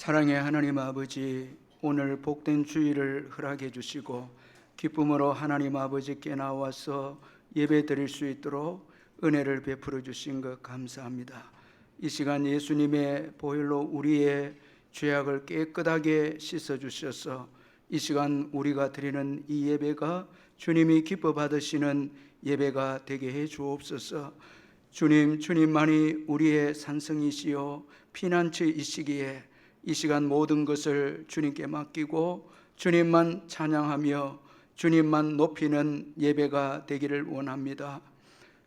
사랑의 하나님 아버지, 오늘 복된 주일을 허락해 주시고 기쁨으로 하나님 아버지께 나와서 예배 드릴 수 있도록 은혜를 베풀어 주신 것 감사합니다. 이 시간 예수님의 보혈로 우리의 죄악을 깨끗하게 씻어 주셔서 이 시간 우리가 드리는 이 예배가 주님이 기뻐 받으시는 예배가 되게 해 주옵소서. 주님만이 우리의 산성이시요 피난처이시기에 이 시간 모든 것을 주님께 맡기고 주님만 찬양하며 주님만 높이는 예배가 되기를 원합니다.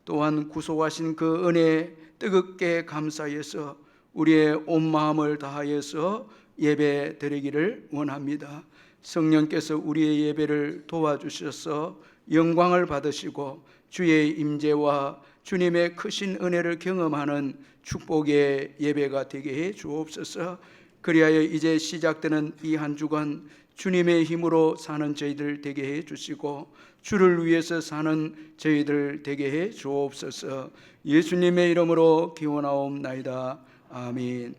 또한 구속하신 그 은혜에 뜨겁게 감사해서 우리의 온 마음을 다하여서 예배 드리기를 원합니다. 성령께서 우리의 예배를 도와주셔서 영광을 받으시고 주의 임재와 주님의 크신 은혜를 경험하는 축복의 예배가 되게 해 주옵소서. 그리하여 이제 시작되는 이 한 주간 주님의 힘으로 사는 저희들 되게 해 주시고 주를 위해서 사는 저희들 되게 해 주옵소서. 예수님의 이름으로 기원하옵나이다. 아멘.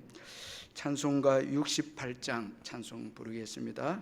찬송가 68장 찬송 부르겠습니다.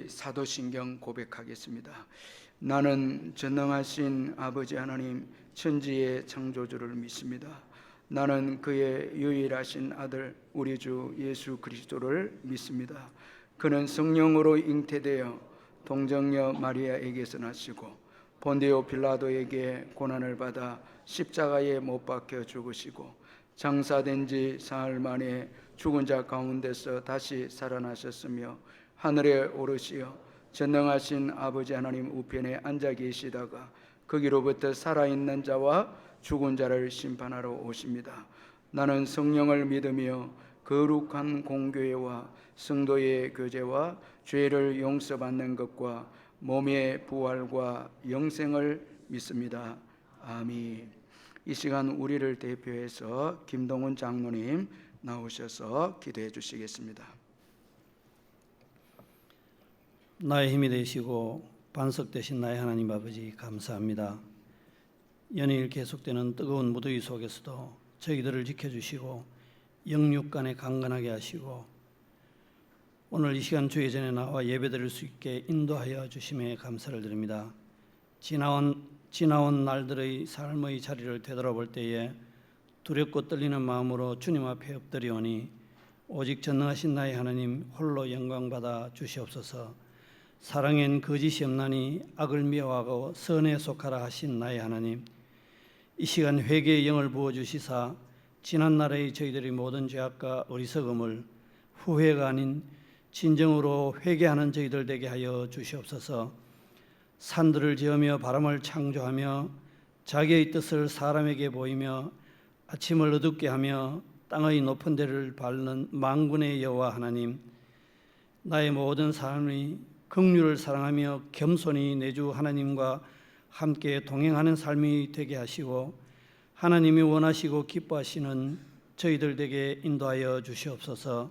사도신경 고백하겠습니다. 나는 전능하신 아버지 하나님 천지의 창조주를 믿습니다. 나는 그의 유일하신 아들 우리 주 예수 그리스도를 믿습니다. 그는 성령으로 잉태되어 동정녀 마리아에게서 나시고 본디오 빌라도에게 고난을 받아 십자가에 못 박혀 죽으시고 장사된 지 사흘 만에 죽은 자 가운데서 다시 살아나셨으며 하늘에 오르시어 전능하신 아버지 하나님 우편에 앉아 계시다가 거기로부터 살아있는 자와 죽은 자를 심판하러 오십니다. 나는 성령을 믿으며 거룩한 공교회와 성도의 교제와 죄를 용서받는 것과 몸의 부활과 영생을 믿습니다. 아멘. 이 시간 우리를 대표해서 김동훈 장로님 나오셔서 기도해 주시겠습니다. 나의 힘이 되시고 반석 되신 나의 하나님 아버지 감사합니다. 연일 계속되는 뜨거운 무더위 속에서도 저희들을 지켜주시고 영육간에 강건하게 하시고 오늘 이 시간 주의 전에 나와 예배드릴 수 있게 인도하여 주심에 감사를 드립니다. 지나온 날들의 삶의 자리를 되돌아볼 때에 두렵고 떨리는 마음으로 주님 앞에 엎드리오니 오직 전능하신 나의 하나님 홀로 영광받아 주시옵소서. 사랑엔 거짓이 없나니 악을 미워하고 선에 속하라 하신 나의 하나님, 이 시간 회개의 영을 부어주시사 지난날의 저희들의 모든 죄악과 어리석음을 후회가 아닌 진정으로 회개하는 저희들 되게 하여 주시옵소서. 산들을 지으며 바람을 창조하며 자기의 뜻을 사람에게 보이며 아침을 어둡게 하며 땅의 높은 데를 밟는 만군의 여호와 하나님, 나의 모든 삶이 긍휼을 사랑하며 겸손히 내주 하나님과 함께 동행하는 삶이 되게 하시고 하나님이 원하시고 기뻐하시는 저희들 되게 인도하여 주시옵소서.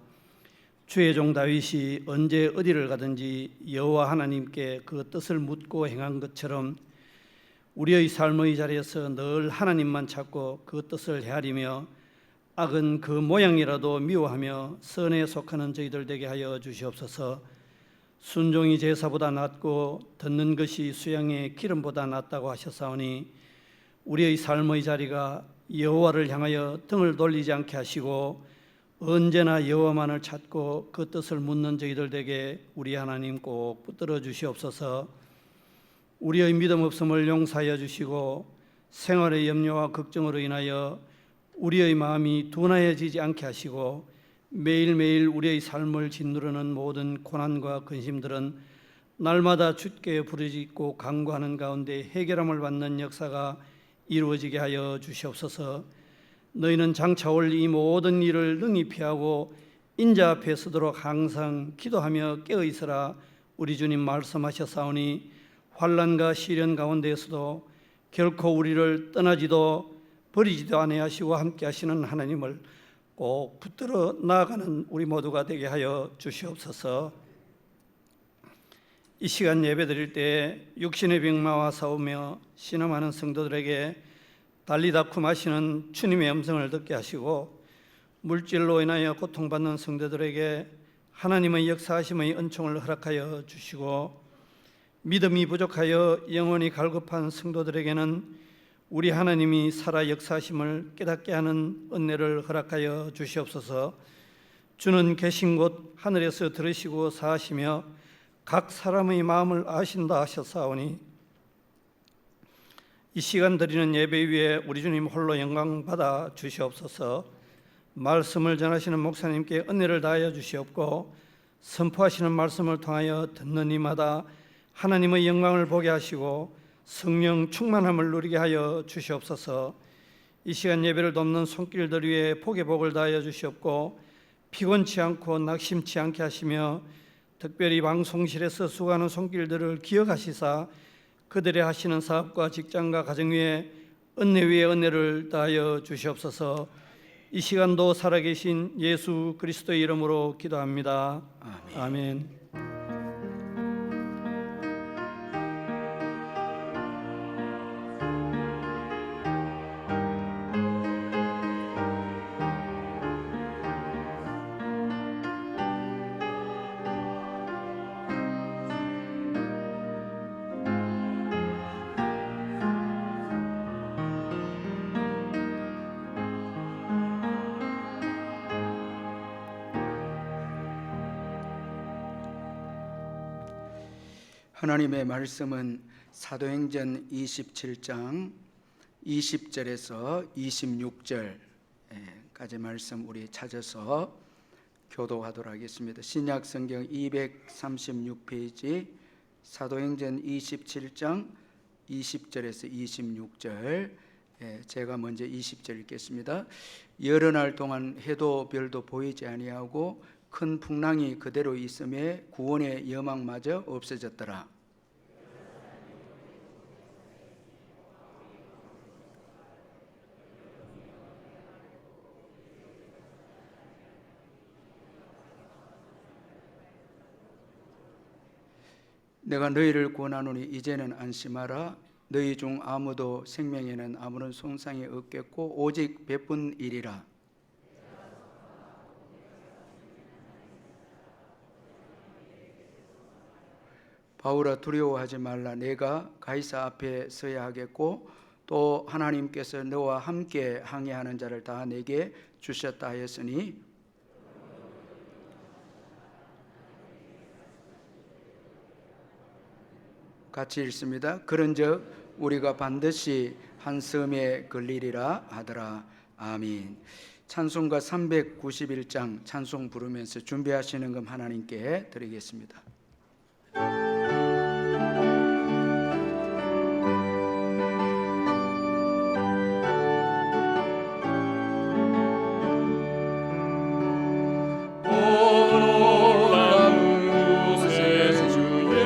주의 종 다윗이 언제 어디를 가든지 여호와 하나님께 그 뜻을 묻고 행한 것처럼 우리의 삶의 자리에서 늘 하나님만 찾고 그 뜻을 헤아리며 악은 그 모양이라도 미워하며 선에 속하는 저희들 되게 하여 주시옵소서. 순종이 제사보다 낫고 듣는 것이 수양의 기름보다 낫다고 하셨사오니 우리의 삶의 자리가 여호와를 향하여 등을 돌리지 않게 하시고 언제나 여호와만을 찾고 그 뜻을 묻는 저희들 되게 우리 하나님 꼭 붙들어 주시옵소서. 우리의 믿음 없음을 용서하여 주시고 생활의 염려와 걱정으로 인하여 우리의 마음이 둔하여지지 않게 하시고 매일매일 우리의 삶을 짓누르는 모든 고난과 근심들은 날마다 주께 부르짖고 간구하는 가운데 해결함을 받는 역사가 이루어지게 하여 주시옵소서. 너희는 장차 올 이 모든 일을 능히 피하고 인자 앞에 서도록 항상 기도하며 깨어 있으라 우리 주님 말씀하셨사오니 환난과 시련 가운데에서도 결코 우리를 떠나지도 버리지도 아니하시고 함께 하시는 하나님을 꼭 붙들어 나아가는 우리 모두가 되게 하여 주시옵소서. 이 시간 예배드릴 때 육신의 병마와 싸우며 신음하는 성도들에게 달리다쿰 하시는 주님의 음성을 듣게 하시고 물질로 인하여 고통받는 성도들에게 하나님의 역사하심의 은총을 허락하여 주시고 믿음이 부족하여 영혼이 갈급한 성도들에게는 우리 하나님이 살아 역사하심을 깨닫게 하는 은혜를 허락하여 주시옵소서. 주는 계신 곳 하늘에서 들으시고 사하시며 각 사람의 마음을 아신다 하셨사오니 이 시간 드리는 예배 위에 우리 주님 홀로 영광 받아 주시옵소서. 말씀을 전하시는 목사님께 은혜를 다하여 주시옵고 선포하시는 말씀을 통하여 듣는 이마다 하나님의 영광을 보게 하시고 성령 충만함을 누리게 하여 주시옵소서. 이 시간 예배를 돕는 손길들 위에 복의 복을 다하여 주시옵고 피곤치 않고 낙심치 않게 하시며 특별히 방송실에서 수고하는 손길들을 기억하시사 그들의 하시는 사업과 직장과 가정 위에 은혜 위에 은혜를 다하여 주시옵소서. 이 시간도 살아계신 예수 그리스도의 이름으로 기도합니다. 아멘. 하나님의 말씀은 사도행전 27장 20절에서 26절까지 말씀 우리 찾아서 교도하도록 하겠습니다. 신약 성경 236페이지 사도행전 27장 20절에서 26절, 제가 먼저 20절 읽겠습니다. 여러 날 동안 해도 별도 보이지 아니하고 큰 풍랑이 그대로 있음에 구원의 여망마저 없어졌더라. 내가 너희를 권하노니 이제는 안심하라. 너희 중 아무도 생명에는 아무런 손상이 없겠고 오직 베푼 일이라. 바울아, 두려워하지 말라. 내가 가이사 앞에 서야 하겠고 또 하나님께서 너와 함께 항해하는 자를 다 내게 주셨다 하였으니 같이 읽습니다. 그런즉 우리가 반드시 한 섬에 걸리리라 하더라. 아멘. 찬송가 391장 찬송 부르면서 준비하시는 금 하나님께 드리겠습니다. 놀라운 곳에 주의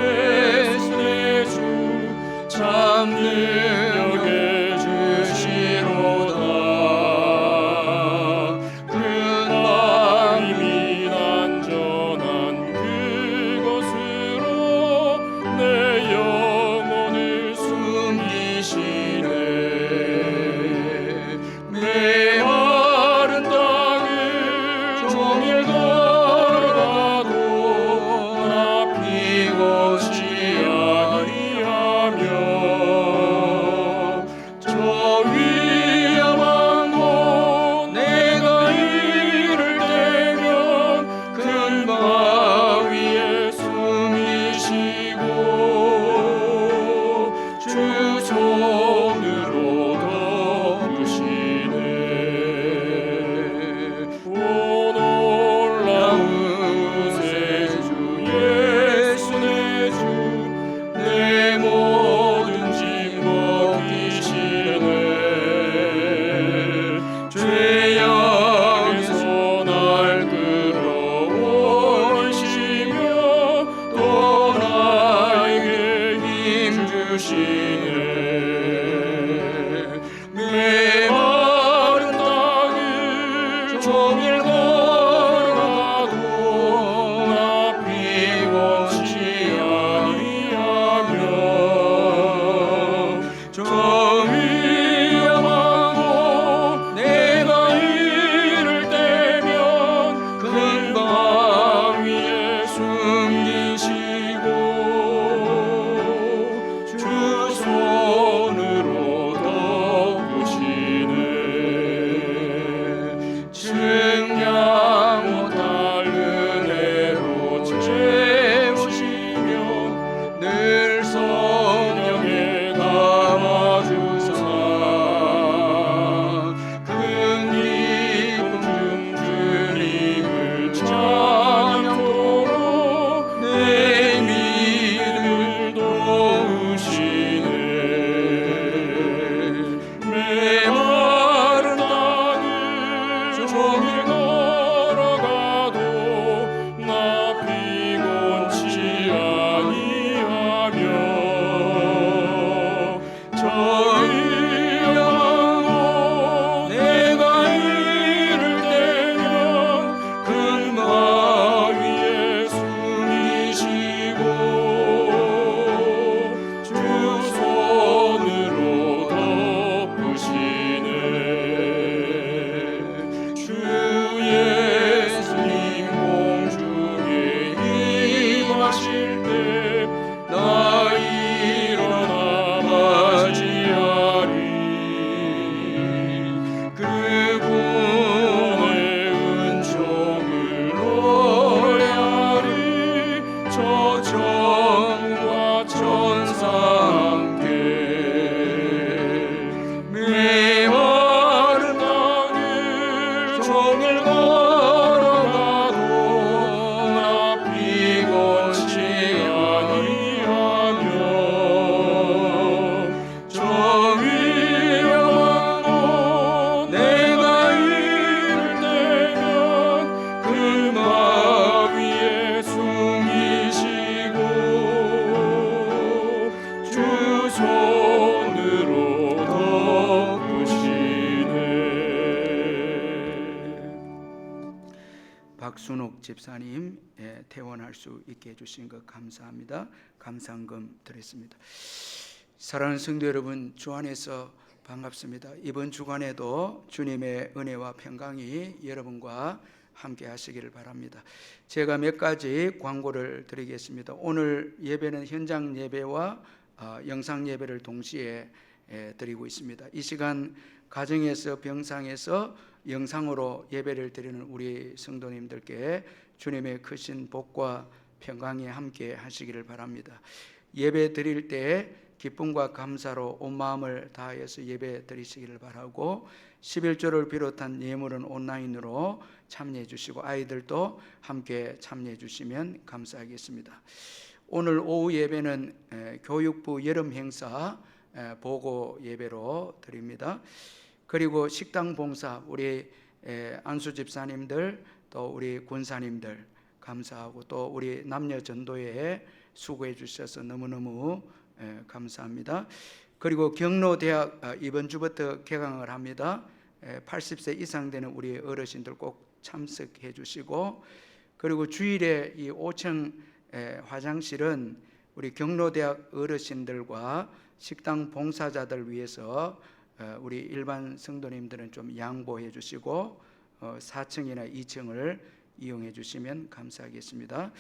이동욱 집사님 퇴원할 수 있게 해주신 것 감사합니다. 감사금 드렸습니다. 사랑하는 성도 여러분, 주 안에서 반갑습니다. 이번 주간에도 주님의 은혜와 평강이 여러분과 함께 하시기를 바랍니다. 제가 몇 가지 광고를 드리겠습니다. 오늘 예배는 현장 예배와 영상 예배를 동시에 드리고 있습니다. 이 시간 가정에서 병상에서 영상으로 예배를 드리는 우리 성도님들께 주님의 크신 복과 평강이 함께 하시기를 바랍니다. 예배 드릴 때 기쁨과 감사로 온 마음을 다하여서 예배 드리시기를 바라고, 11조를 비롯한 예물은 온라인으로 참여해 주시고 아이들도 함께 참여해 주시면 감사하겠습니다. 오늘 오후 예배는 교육부 여름 행사 보고 예배로 드립니다. 그리고 식당 봉사, 우리 안수 집사님들, 또 우리 군사님들 감사하고, 또 우리 남녀 전도회에 수고해 주셔서 너무너무 감사합니다. 그리고 경로대학 이번 주부터 개강을 합니다. 80세 이상 되는 우리 어르신들 꼭 참석해 주시고, 그리고 주일에 이 5층 화장실은 우리 경로대학 어르신들과 식당 봉사자들 위해서 우리 일반 성도님들은 좀 양보해 주시고 4층이나 2층을 이용해 주시면 감사하겠습니다.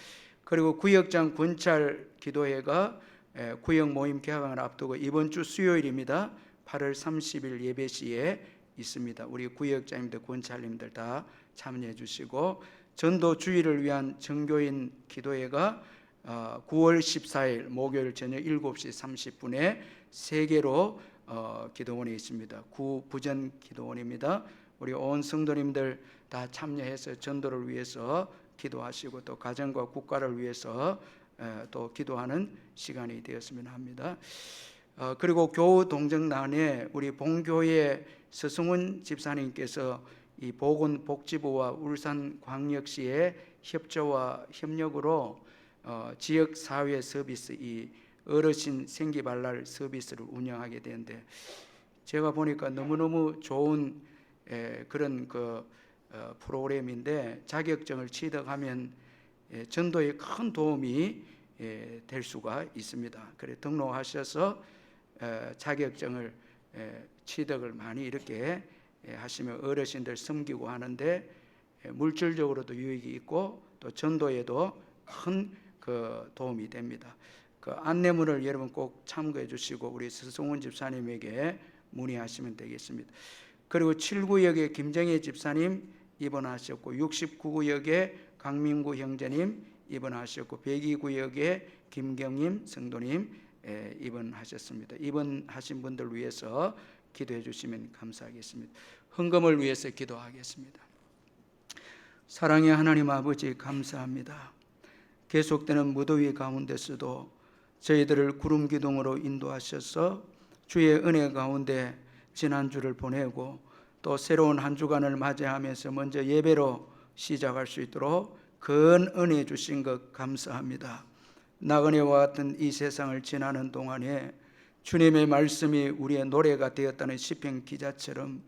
그리고 구역장 군찰 기도회가 구역 모임 개강을 앞두고 이번 주 수요일입니다. 8월 30일 예배 시에 있습니다. 우리 구역장님들, 군찰님들 다 참여해 주시고, 전도 주일을 위한 정교인 기도회가 9월 14일 목요일 저녁 7시 30분에 3개로 기도원에 있습니다. 구부전 기도원입니다. 우리 온 성도님들 다 참여해서 전도를 위해서 기도하시고, 또 가정과 국가를 위해서 또 기도하는 시간이 되었으면 합니다. 그리고 교우 동정단에 우리 본교회 서승훈 집사님께서 이 보건복지부와 울산광역시의 협조와 협력으로 지역사회 서비스, 이 어르신 생기발랄 서비스를 운영하게 되는데, 제가 보니까 너무너무 좋은 그런 프로그램인데, 자격증을 취득하면 전도에 큰 도움이 될 수가 있습니다. 그래 등록하셔서 자격증을 취득을 많이 이렇게 하시면 어르신들 섬기고 하는데 물질적으로도 유익이 있고 또 전도에도 큰 도움이 됩니다. 그 안내문을 여러분 꼭 참고해 주시고 우리 서승훈 집사님에게 문의하시면 되겠습니다. 그리고 7구역의 김정혜 집사님 입원하셨고, 69구역의 강민구 형제님 입원하셨고, 102구역의 김경임 성도님 입원하셨습니다. 입원하신 분들 위해서 기도해 주시면 감사하겠습니다. 헌금을 위해서 기도하겠습니다. 사랑의 하나님 아버지, 감사합니다. 계속되는 무더위 가운데서도 저희들을 구름 기둥으로 인도하셔서 주의 은혜 가운데 지난주를 보내고, 또 새로운 한 주간을 맞이하면서 먼저 예배로 시작할 수 있도록 큰 은혜 주신 것 감사합니다. 나그네와 같은 이 세상을 지나는 동안에 주님의 말씀이 우리의 노래가 되었다는 시편 기자처럼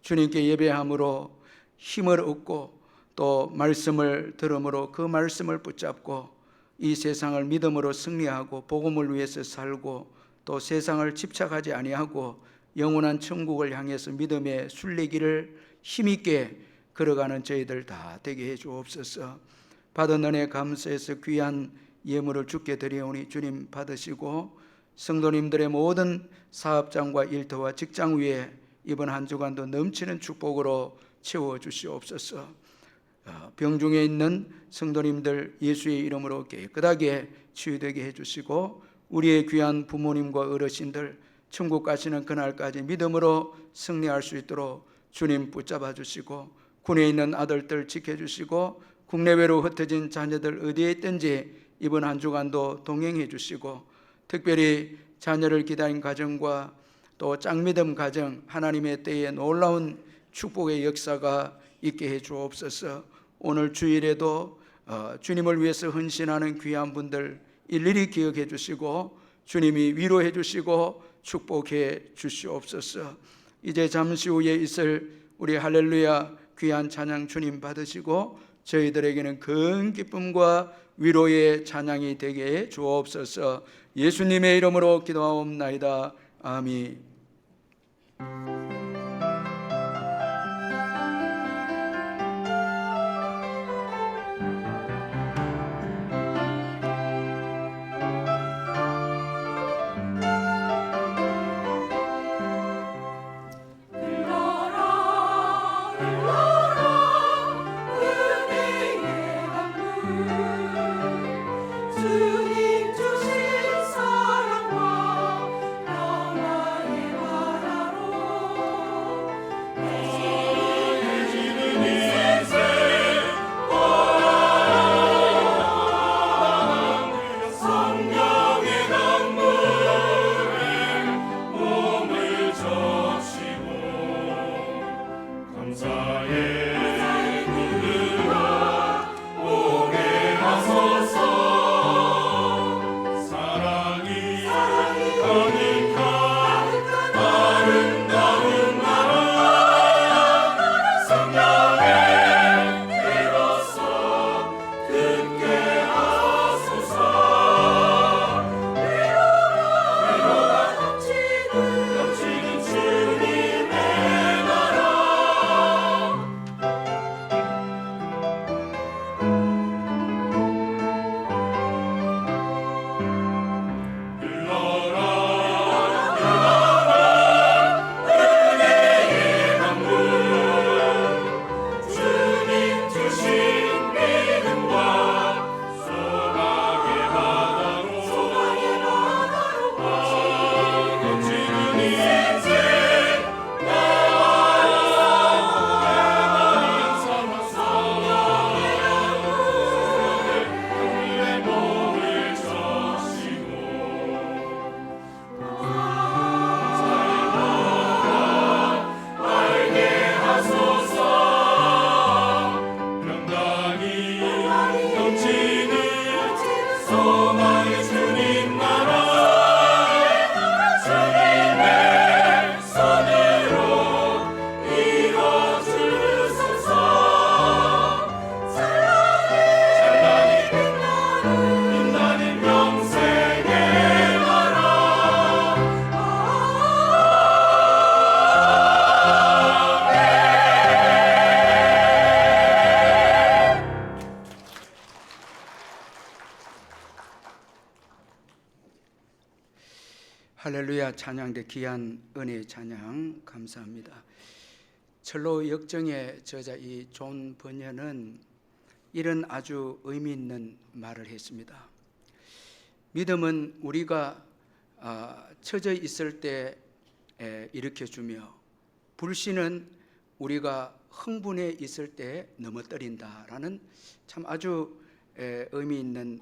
주님께 예배함으로 힘을 얻고, 또 말씀을 들음으로 그 말씀을 붙잡고 이 세상을 믿음으로 승리하고 복음을 위해서 살고, 또 세상을 집착하지 아니하고 영원한 천국을 향해서 믿음의 순례길을 힘있게 걸어가는 저희들 다 되게 해 주옵소서. 받은 은혜 감사해서 귀한 예물을 주께 드리오니 주님 받으시고, 성도님들의 모든 사업장과 일터와 직장 위에 이번 한 주간도 넘치는 축복으로 채워 주시옵소서. 병중에 있는 성도님들 예수의 이름으로 깨끗하게 치유되게 해주시고, 우리의 귀한 부모님과 어르신들 천국 가시는 그날까지 믿음으로 승리할 수 있도록 주님 붙잡아 주시고, 군에 있는 아들들 지켜주시고, 국내외로 흩어진 자녀들 어디에 있든지 이번 한 주간도 동행해 주시고, 특별히 자녀를 기다린 가정과 또 짝믿음 가정 하나님의 때에 놀라운 축복의 역사가 있게 해 주옵소서. 오늘 주일에도 주님을 위해서 헌신하는 귀한 분들 일일이 기억해 주시고 주님이 위로해 주시고 축복해 주시옵소서. 이제 잠시 후에 있을 우리 할렐루야 귀한 찬양 주님 받으시고 저희들에게는 큰 기쁨과 위로의 찬양이 되게 주옵소서. 예수님의 이름으로 기도하옵나이다. 아멘. 주님 주신 사랑과 평화의 바다로 행해지는 인생 성령의 강물에 몸을 적시고 감사의 할렐루야. 찬양대 귀한 은혜의 찬양 감사합니다. 철로 역정의 저자 이 존 번연은 이런 아주 의미 있는 말을 했습니다. 믿음은 우리가 처져 있을 때 일으켜주며 불신은 우리가 흥분해 있을 때 넘어뜨린다라는 참 아주 의미 있는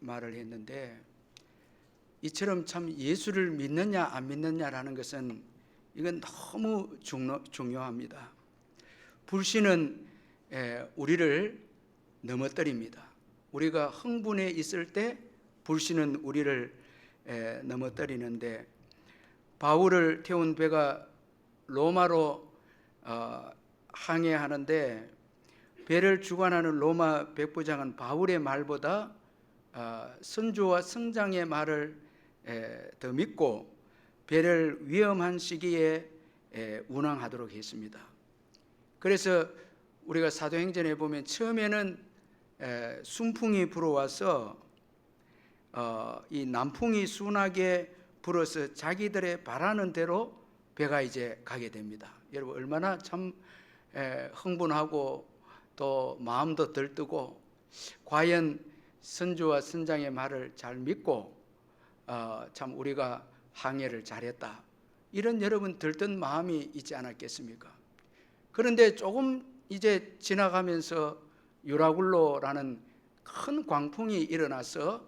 말을 했는데, 이처럼 참 예수를 믿느냐 안 믿느냐라는 것은 이건 너무 중요합니다. 불신은 우리를 넘어뜨립니다. 우리가 흥분해 있을 때 불신은 우리를 넘어뜨리는데, 바울을 태운 배가 로마로 항해하는데 배를 주관하는 로마 백부장은 바울의 말보다 선조와 성장의 말을 더 믿고 배를 위험한 시기에 운항하도록 했습니다. 그래서 우리가 사도행전에 보면 처음에는 순풍이 불어와서 이 남풍이 순하게 불어서 자기들의 바라는 대로 배가 이제 가게 됩니다. 여러분 얼마나 참 흥분하고 또 마음도 들뜨고, 과연 선조와 선장의 말을 잘 믿고 참 우리가 항해를 잘했다, 이런 여러분 들뜬 마음이 있지 않았겠습니까? 그런데 조금 이제 지나가면서 유라굴로라는 큰 광풍이 일어나서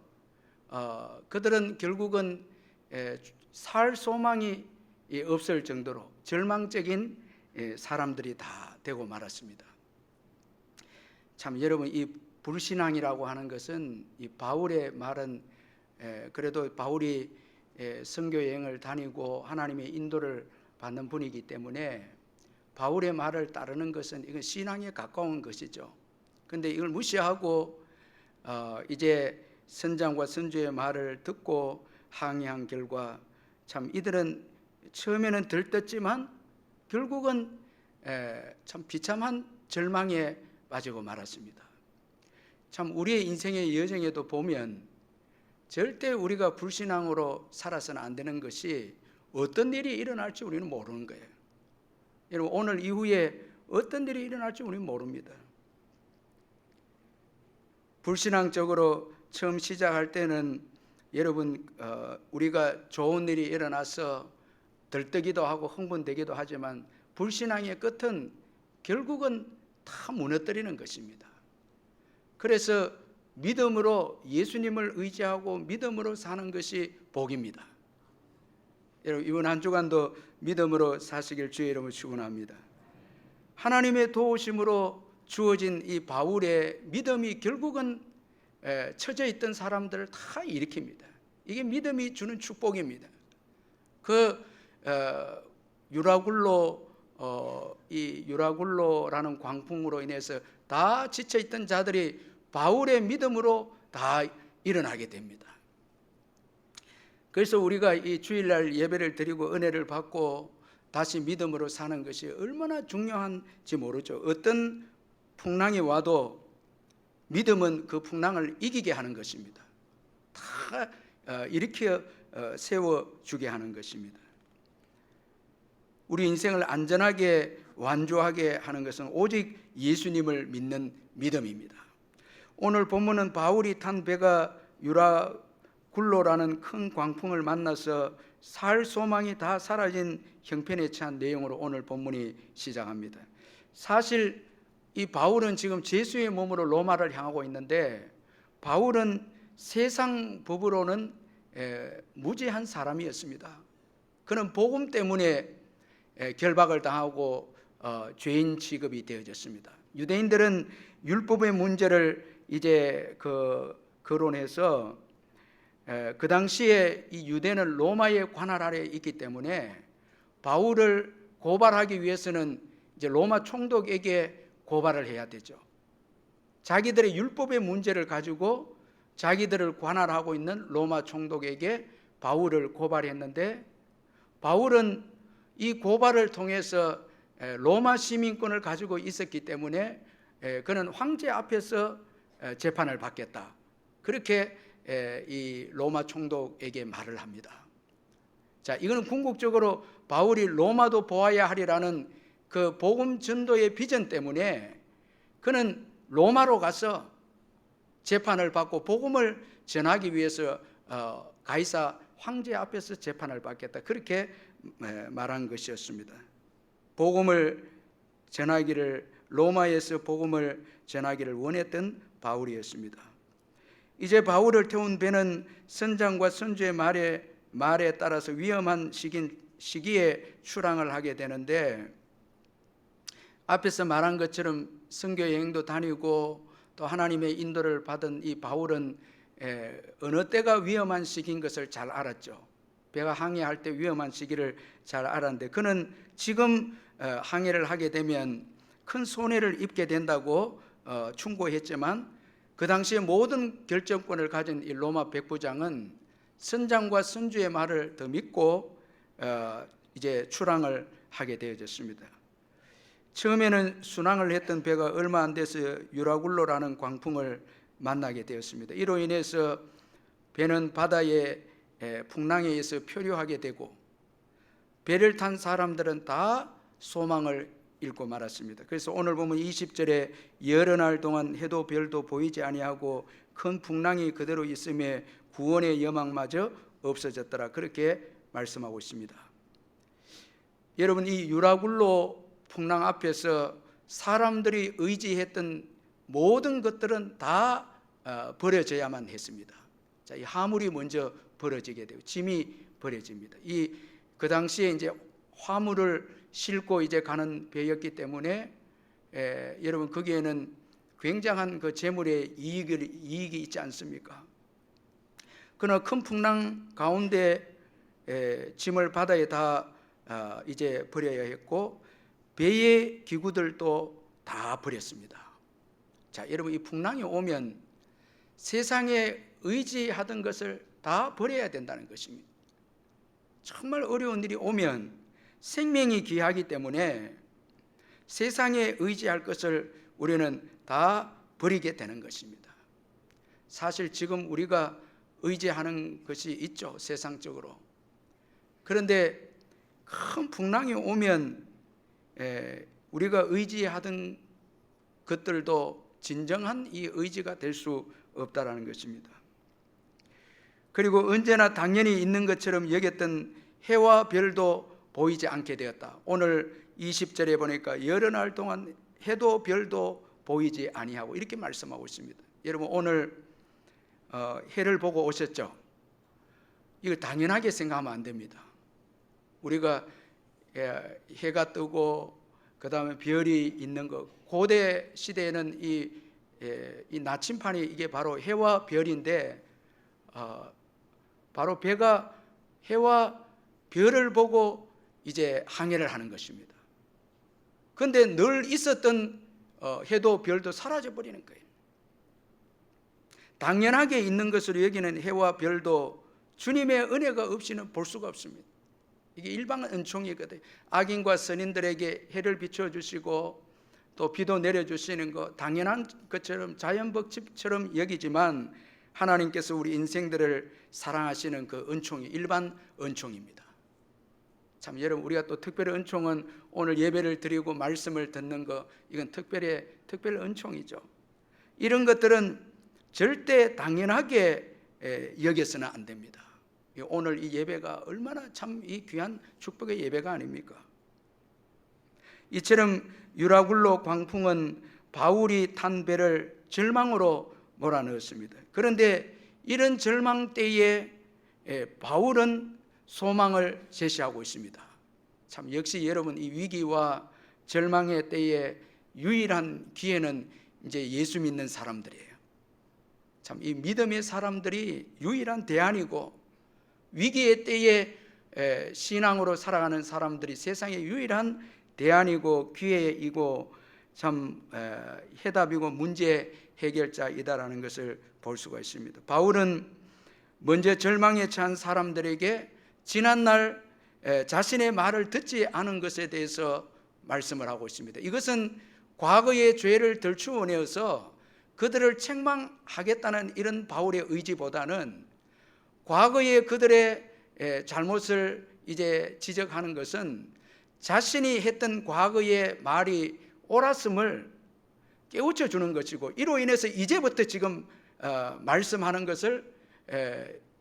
그들은 결국은 살 소망이 없을 정도로 절망적인 사람들이 다 되고 말았습니다. 참 여러분, 이 불신앙이라고 하는 것은 이 바울의 말은 그래도 바울이 선교 여행을 다니고 하나님의 인도를 받는 분이기 때문에 바울의 말을 따르는 것은 이건 신앙에 가까운 것이죠. 근데 이걸 무시하고 이제 선장과 선주의 말을 듣고 항의한 결과 참 이들은 처음에는 들떴지만 결국은 참 비참한 절망에 빠지고 말았습니다. 참 우리의 인생의 여정에도 보면 절대 우리가 불신앙으로 살아서는 안 되는 것이 어떤 일이 일어날지 우리는 모르는 거예요. 여러분, 오늘 이후에 어떤 일이 일어날지 우리는 모릅니다. 불신앙적으로 처음 시작할 때는 여러분 우리가 좋은 일이 일어나서 들뜨기도 하고 흥분되기도 하지만 불신앙의 끝은 결국은 다 무너뜨리는 것입니다. 그래서 믿음으로 예수님을 의지하고 믿음으로 사는 것이 복입니다. 여러분, 이번 한 주간도 믿음으로 사시길 주의 이름으로 축원합니다. 하나님의 도우심으로 주어진 이 바울의 믿음이 결국은 처져 있던 사람들을 다 일으킵니다. 이게 믿음이 주는 축복입니다. 그 유라굴로라는 광풍으로 인해서 다 지쳐 있던 자들이 바울의 믿음으로 다 일어나게 됩니다. 그래서 우리가 이 주일날 예배를 드리고 은혜를 받고 다시 믿음으로 사는 것이 얼마나 중요한지 모르죠. 어떤 풍랑이 와도 믿음은 그 풍랑을 이기게 하는 것입니다. 다 일으켜 세워주게 하는 것입니다. 우리 인생을 안전하게 완주하게 하는 것은 오직 예수님을 믿는 믿음입니다. 오늘 본문은 바울이 탄 배가 유라굴로라는 큰 광풍을 만나서 살 소망이 다 사라진 형편에 처한 내용으로 오늘 본문이 시작합니다. 사실 이 바울은 지금 죄수의 몸으로 로마를 향하고 있는데 바울은 세상 법으로는 무죄한 사람이었습니다. 그는 복음 때문에 결박을 당하고 죄인 취급이 되어졌습니다. 유대인들은 율법의 문제를 이제 거론해서 그 당시에 이 유대는 로마의 관할 아래에 있기 때문에 바울을 고발하기 위해서는 이제 로마 총독에게 고발을 해야 되죠. 자기들의 율법의 문제를 가지고 자기들을 관할하고 있는 로마 총독에게 바울을 고발했는데 바울은 이 고발을 통해서 로마 시민권을 가지고 있었기 때문에 그는 황제 앞에서 재판을 받겠다. 그렇게 이 로마 총독에게 말을 합니다. 자, 이거는 궁극적으로 바울이 로마도 보아야 하리라는 그 복음 전도의 비전 때문에 그는 로마로 가서 재판을 받고 복음을 전하기 위해서 가이사 황제 앞에서 재판을 받겠다. 그렇게 말한 것이었습니다. 복음을 전하기를 로마에서 복음을 전하기를 원했던 바울이었습니다. 이제 바울을 태운 배는 선장과 선주의 말에 따라서 위험한 시기에 출항을 하게 되는데 앞에서 말한 것처럼 선교 여행도 다니고 또 하나님의 인도를 받은 이 바울은 어느 때가 위험한 시기인 것을 잘 알았죠. 배가 항해할 때 위험한 시기를 잘 알았는데 그는 지금 항해를 하게 되면 큰 손해를 입게 된다고 충고했지만 그 당시에 모든 결정권을 가진 이 로마 백부장은 선장과 선주의 말을 더 믿고 이제 출항을 하게 되어졌습니다. 처음에는 순항을 했던 배가 얼마 안 돼서 유라굴로라는 광풍을 만나게 되었습니다. 이로 인해서 배는 바다의 풍랑에 의해서 표류하게 되고 배를 탄 사람들은 다 소망을 잃고 말았습니다. 그래서 오늘 보면 20절에 여러 날 동안 해도 별도 보이지 아니하고 큰 풍랑이 그대로 있음에 구원의 여망마저 없어졌더라. 그렇게 말씀하고 있습니다. 여러분, 이 유라굴로 풍랑 앞에서 사람들이 의지했던 모든 것들은 다 버려져야만 했습니다. 자, 이 화물이 먼저 버려지게 되고 짐이 버려집니다. 그 당시에 이제 화물을 싣고 이제 가는 배였기 때문에 여러분 거기에는 굉장한 그 재물의 이익이 있지 않습니까? 그러나 큰 풍랑 가운데 짐을 바다에 다 이제 버려야 했고 배의 기구들도 다 버렸습니다. 자, 여러분, 이 풍랑이 오면 세상에 의지하던 것을 다 버려야 된다는 것입니다. 정말 어려운 일이 오면 생명이 귀하기 때문에 세상에 의지할 것을 우리는 다 버리게 되는 것입니다. 사실 지금 우리가 의지하는 것이 있죠, 세상적으로. 그런데 큰 풍랑이 오면 우리가 의지하던 것들도 진정한 이 의지가 될 수 없다라는 것입니다. 그리고 언제나 당연히 있는 것처럼 여겼던 해와 별도 보이지 않게 되었다. 오늘 20절에 보니까 여러 날 동안 해도 별도 보이지 아니하고 이렇게 말씀하고 있습니다. 여러분, 오늘 해를 보고 오셨죠? 이거 당연하게 생각하면 안 됩니다. 우리가 해가 뜨고 그 다음에 별이 있는 것, 고대 시대에는 이 나침판이 이게 바로 해와 별인데, 바로 배가 해와 별을 보고 이제 항해를 하는 것입니다. 그런데 늘 있었던 해도 별도 사라져 버리는 거예요. 당연하게 있는 것으로 여기는 해와 별도 주님의 은혜가 없이는 볼 수가 없습니다. 이게 일반 은총이거든요. 악인과 선인들에게 해를 비춰주시고 또 비도 내려주시는 거 당연한 것처럼 자연법칙처럼 여기지만 하나님께서 우리 인생들을 사랑하시는 그 은총이 일반 은총입니다. 참, 여러분, 우리가 또 특별히 은총은 오늘 예배를 드리고 말씀을 듣는 거, 이건 특별 은총이죠. 이런 것들은 절대 당연하게 여겨서는 안 됩니다. 오늘 이 예배가 얼마나 참 이 귀한 축복의 예배가 아닙니까? 이처럼 유라굴로 광풍은 바울이 탄 배를 절망으로 몰아넣었습니다. 그런데 이런 절망 때에 바울은 소망을 제시하고 있습니다. 참, 역시 여러분, 이 위기와 절망의 때에 유일한 기회는 이제 예수 믿는 사람들이에요. 참, 이 믿음의 사람들이 유일한 대안이고, 위기의 때에 신앙으로 살아가는 사람들이 세상의 유일한 대안이고 기회이고 참 해답이고 문제 해결자이다라는 것을 볼 수가 있습니다. 바울은 먼저 절망에 처한 사람들에게 지난날 자신의 말을 듣지 않은 것에 대해서 말씀을 하고 있습니다. 이것은 과거의 죄를 덜추어내어서 그들을 책망하겠다는 이런 바울의 의지보다는 과거의 그들의 잘못을 이제 지적하는 것은 자신이 했던 과거의 말이 옳았음을 깨우쳐 주는 것이고, 이로 인해서 이제부터 지금 말씀하는 것을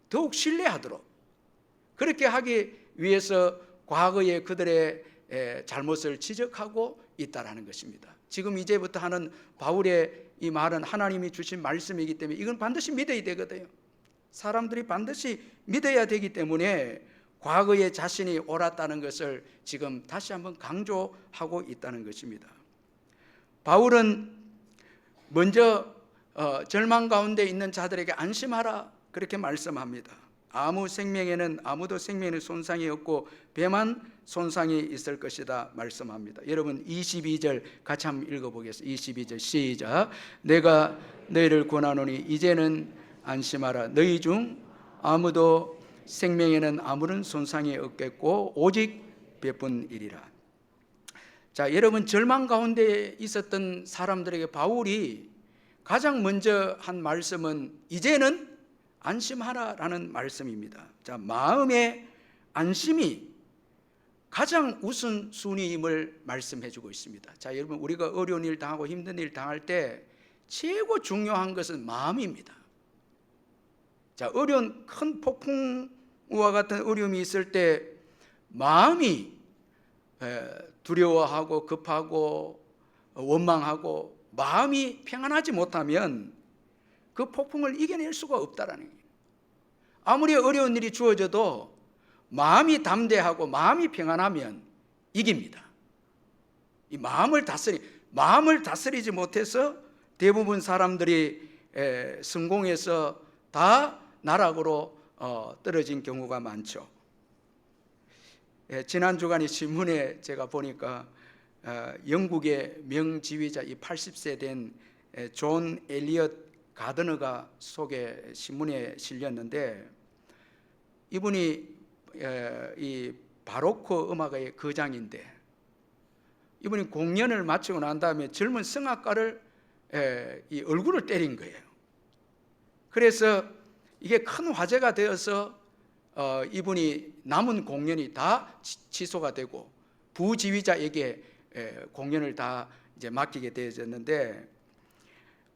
더욱 신뢰하도록 그렇게 하기 위해서 과거의 그들의 잘못을 지적하고 있다라는 것입니다. 지금 이제부터 하는 바울의 이 말은 하나님이 주신 말씀이기 때문에 이건 반드시 믿어야 되거든요. 사람들이 반드시 믿어야 되기 때문에 과거에 자신이 옳았다는 것을 지금 다시 한번 강조하고 있다는 것입니다. 바울은 먼저 절망 가운데 있는 자들에게 안심하라 그렇게 말씀합니다. 아무 생명에는 아무도 생명의 손상이 없고 배만 손상이 있을 것이다 말씀합니다. 여러분 22절 같이 한번 읽어보겠습니다. 22절 시작. 내가 너희를 권하노니 이제는 안심하라. 너희 중 아무도 생명에는 아무런 손상이 없겠고 오직 배뿐이리라. 자, 여러분 절망 가운데 있었던 사람들에게 바울이 가장 먼저 한 말씀은 이제는 안심하라라는 말씀입니다. 자, 마음의 안심이 가장 우선순위임을 말씀해 주고 있습니다. 자, 여러분 우리가 어려운 일 당하고 힘든 일 당할 때 최고 중요한 것은 마음입니다. 자, 어려운 큰 폭풍과 같은 어려움이 있을 때 마음이 두려워하고 급하고 원망하고 마음이 평안하지 못하면 그 폭풍을 이겨낼 수가 없다라는 거예요. 아무리 어려운 일이 주어져도 마음이 담대하고 마음이 평안하면 이깁니다. 이 마음을 다스리지 못해서 대부분 사람들이 성공해서 다 나락으로 떨어진 경우가 많죠. 지난 주간에 신문에 제가 보니까 영국의 명지휘자 이 80세 된 존 엘리엇 가드너가 속에 신문에 실렸는데, 이분이 이 바로크 음악의 거장인데, 이분이 공연을 마치고 난 다음에 젊은 성악가를 이 얼굴을 때린 거예요. 그래서 이게 큰 화제가 되어서 이분이 남은 공연이 다 취소가 되고 부지휘자에게 공연을 다 이제 맡기게 되어졌는데,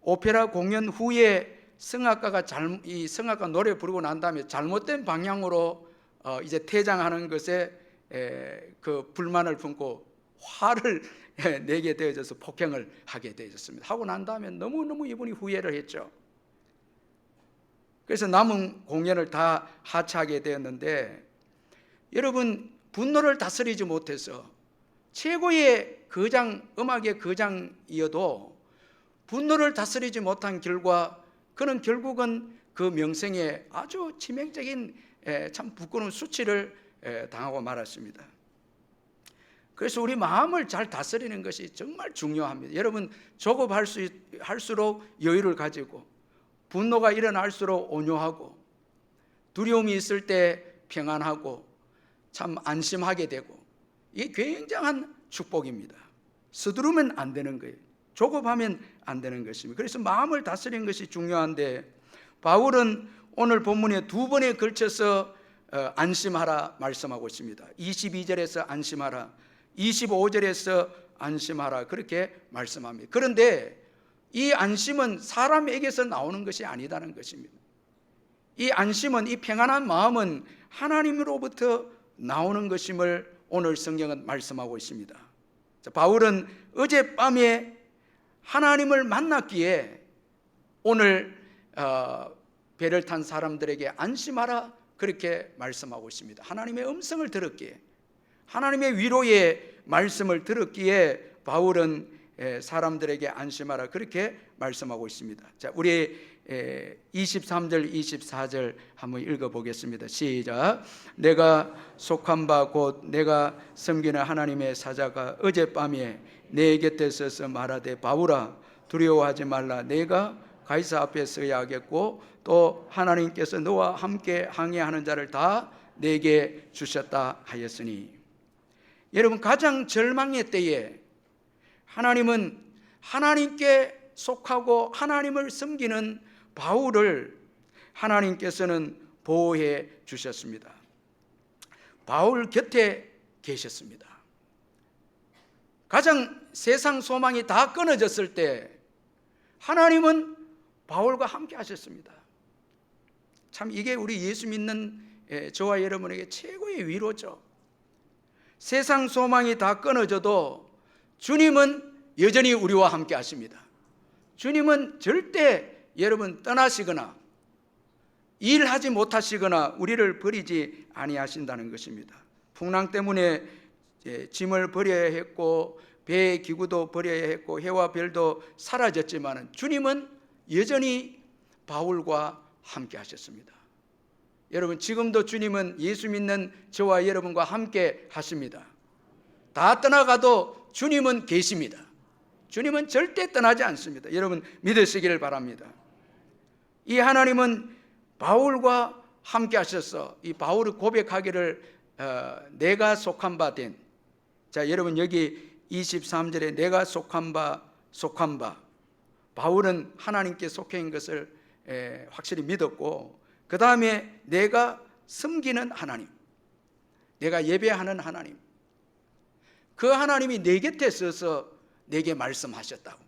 오페라 공연 후에 성악가가 이 성악가 노래 부르고 난 다음에 잘못된 방향으로 이제 퇴장하는 것에 그 불만을 품고 화를 내게 되어져서 폭행을 하게 되어졌습니다. 하고 난 다음에 너무너무 이분이 후회를 했죠. 그래서 남은 공연을 다 하차하게 되었는데, 여러분, 분노를 다스리지 못해서 최고의 거장, 음악의 거장이어도 분노를 다스리지 못한 결과 그는 결국은 그 명성에 아주 치명적인 참 부끄러운 수치를 당하고 말았습니다. 그래서 우리 마음을 잘 다스리는 것이 정말 중요합니다. 여러분, 조급할수록 여유를 가지고, 분노가 일어날수록 온유하고, 두려움이 있을 때 평안하고 참 안심하게 되고, 이게 굉장한 축복입니다. 서두르면 안 되는 거예요. 조급하면 안 되는 것입니다. 그래서 마음을 다스리는 것이 중요한데, 바울은 오늘 본문에 두 번에 걸쳐서 안심하라 말씀하고 있습니다. 22절에서 안심하라, 25절에서 안심하라, 그렇게 말씀합니다. 그런데 이 안심은 사람에게서 나오는 것이 아니다는 것입니다. 이 안심은, 이 평안한 마음은 하나님으로부터 나오는 것임을 오늘 성경은 말씀하고 있습니다. 바울은 어젯밤에 하나님을 만났기에 오늘 배를 탄 사람들에게 안심하라, 그렇게 말씀하고 있습니다. 하나님의 음성을 들었기에, 하나님의 위로의 말씀을 들었기에 바울은 사람들에게 안심하라, 그렇게 말씀하고 있습니다. 자, 우리 23절 24절 한번 읽어보겠습니다. 시작. 내가 속한 바 곧 내가 섬기는 하나님의 사자가 어젯밤에 내 곁에 서서 말하되, 바울아 두려워하지 말라. 내가 가이사 앞에 서야 하겠고 또 하나님께서 너와 함께 항해하는 자를 다 내게 주셨다 하였으니. 여러분, 가장 절망의 때에 하나님은 하나님께 속하고 하나님을 섬기는 바울을 하나님께서는 보호해 주셨습니다. 바울 곁에 계셨습니다. 가장 세상 소망이 다 끊어졌을 때 하나님은 바울과 함께 하셨습니다. 참 이게 우리 예수 믿는 저와 여러분에게 최고의 위로죠. 세상 소망이 다 끊어져도 주님은 여전히 우리와 함께 하십니다. 주님은 절대 여러분 떠나시거나 일하지 못하시거나 우리를 버리지 아니하신다는 것입니다. 풍랑 때문에 짐을 버려야 했고 배의 기구도 버려야 했고 해와 별도 사라졌지만 주님은 여전히 바울과 함께 하셨습니다. 여러분, 지금도 주님은 예수 믿는 저와 여러분과 함께 하십니다. 다 떠나가도 주님은 계십니다. 주님은 절대 떠나지 않습니다. 여러분 믿으시기를 바랍니다. 이 하나님은 바울과 함께 하셔서 이 바울이 고백하기를 내가 속한 바 된, 자 여러분 여기 23절에 내가 속한 바 바울은 하나님께 속해 있는 것을 확실히 믿었고, 그 다음에 내가 섬기는 하나님, 내가 예배하는 하나님, 그 하나님이 내 곁에 서서 내게 말씀하셨다고.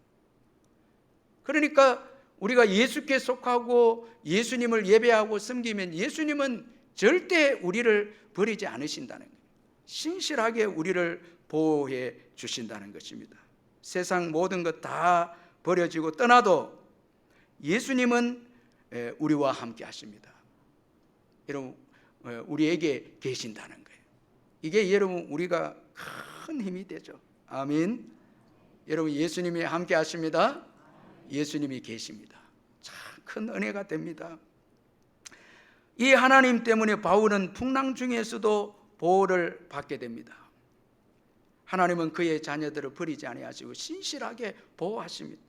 그러니까 우리가 예수께 속하고 예수님을 예배하고 섬기면 예수님은 절대 우리를 버리지 않으신다는 거예요. 신실하게 우리를 보호해 주신다는 것입니다. 세상 모든 것 다 버려지고 떠나도 예수님은 우리와 함께 하십니다. 여러분, 우리에게 계신다는 거예요. 이게 여러분 우리가 큰 힘이 되죠. 아멘. 여러분, 예수님이 함께 하십니다. 예수님이 계십니다. 참 큰 은혜가 됩니다. 이 하나님 때문에 바울은 풍랑 중에서도 보호를 받게 됩니다. 하나님은 그의 자녀들을 버리지 아니하시고 신실하게 보호하십니다.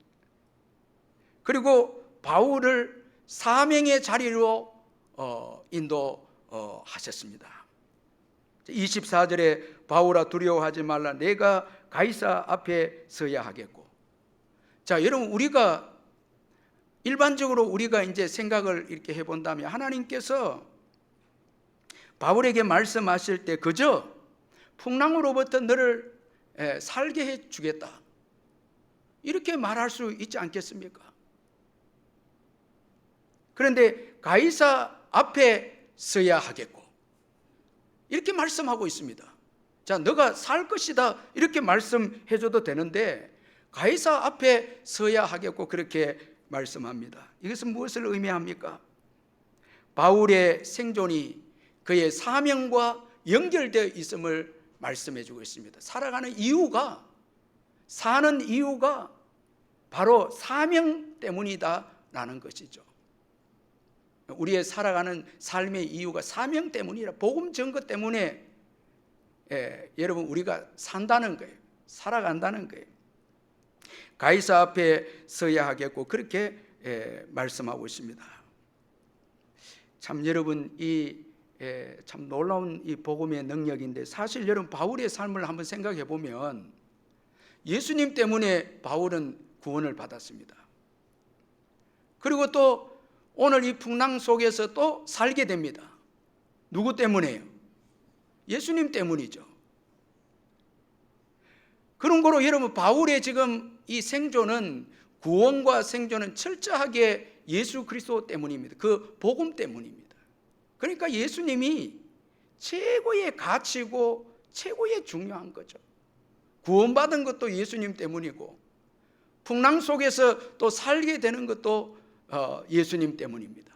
그리고 바울을 사명의 자리로 인도하셨습니다. 24절에 바울아 두려워하지 말라 내가 가이사 앞에 서야 하겠고. 자, 여러분 우리가 일반적으로 우리가 이제 생각을 이렇게 해본다면 하나님께서 바울에게 말씀하실 때 그저 풍랑으로부터 너를 살게 해 주겠다 이렇게 말할 수 있지 않겠습니까? 그런데 가이사 앞에 서야 하겠고 이렇게 말씀하고 있습니다. 자, 너가 살 것이다 이렇게 말씀해 줘도 되는데 가이사 앞에 서야 하겠고 그렇게 말씀합니다. 이것은 무엇을 의미합니까? 바울의 생존이 그의 사명과 연결되어 있음을 말씀해 주고 있습니다. 살아가는 이유가, 사는 이유가 바로 사명 때문이다라는 것이죠. 우리의 살아가는 삶의 이유가 사명 때문이라, 복음 전거 때문에 여러분 우리가 산다는 거예요. 살아간다는 거예요. 가이사 앞에 서야 하겠고 그렇게 말씀하고 있습니다. 참 여러분 참 놀라운 이 복음의 능력인데, 사실 여러분 바울의 삶을 한번 생각해 보면 예수님 때문에 바울은 구원을 받았습니다. 그리고 또 오늘 이 풍랑 속에서 또 살게 됩니다. 누구 때문에요? 예수님 때문이죠. 그런 거로 여러분 바울의 지금 이 생존은, 구원과 생존은 철저하게 예수 그리스도 때문입니다. 그 복음 때문입니다. 그러니까 예수님이 최고의 가치고 최고의 중요한 거죠. 구원받은 것도 예수님 때문이고 풍랑 속에서 또 살게 되는 것도 예수님 때문입니다.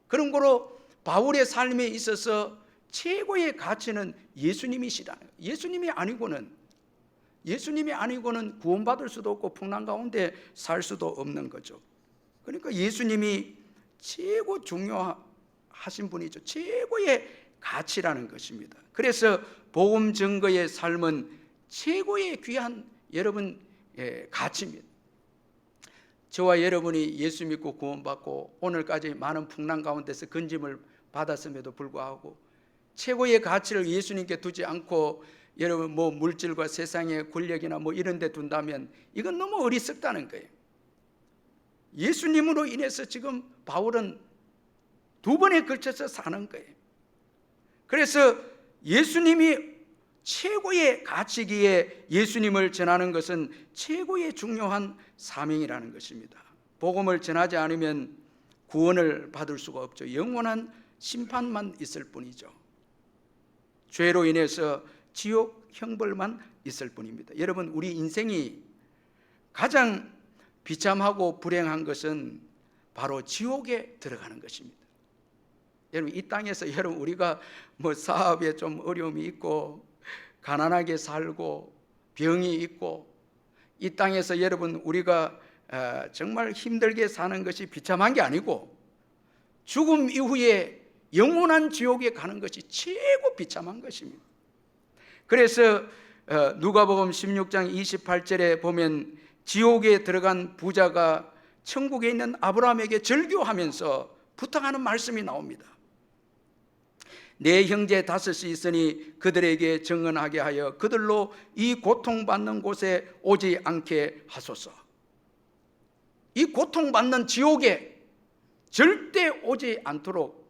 그런 거로 바울의 삶에 있어서 최고의 가치는 예수님이시다. 예수님이 아니고는 구원받을 수도 없고 풍랑 가운데 살 수도 없는 거죠. 그러니까 예수님이 최고 중요하신 분이죠. 최고의 가치라는 것입니다. 그래서 복음 증거의 삶은 최고의 귀한 여러분 가치입니다. 저와 여러분이 예수 믿고 구원받고 오늘까지 많은 풍랑 가운데서 건짐을 받았음에도 불구하고 최고의 가치를 예수님께 두지 않고 여러분 물질과 세상의 권력이나 이런 데 둔다면 이건 너무 어리석다는 거예요. 예수님으로 인해서 지금 바울은 두 번에 걸쳐서 사는 거예요. 그래서 예수님이 최고의 가치기에 예수님을 전하는 것은 최고의 중요한 사명이라는 것입니다. 복음을 전하지 않으면 구원을 받을 수가 없죠. 영원한 심판만 있을 뿐이죠. 죄로 인해서 지옥 형벌만 있을 뿐입니다. 여러분 우리 인생이 가장 비참하고 불행한 것은 바로 지옥에 들어가는 것입니다. 여러분 이 땅에서 여러분 우리가 사업에 좀 어려움이 있고 가난하게 살고 병이 있고 이 땅에서 여러분 우리가 정말 힘들게 사는 것이 비참한 게 아니고 죽음 이후에 영원한 지옥에 가는 것이 최고 비참한 것입니다. 그래서 누가복음 16장 28절에 보면 지옥에 들어간 부자가 천국에 있는 아브라함에게 절규하면서 부탁하는 말씀이 나옵니다. 내 형제 다섯이 있으니 그들에게 증언하게 하여 그들로 이 고통받는 곳에 오지 않게 하소서. 이 고통받는 지옥에 절대 오지 않도록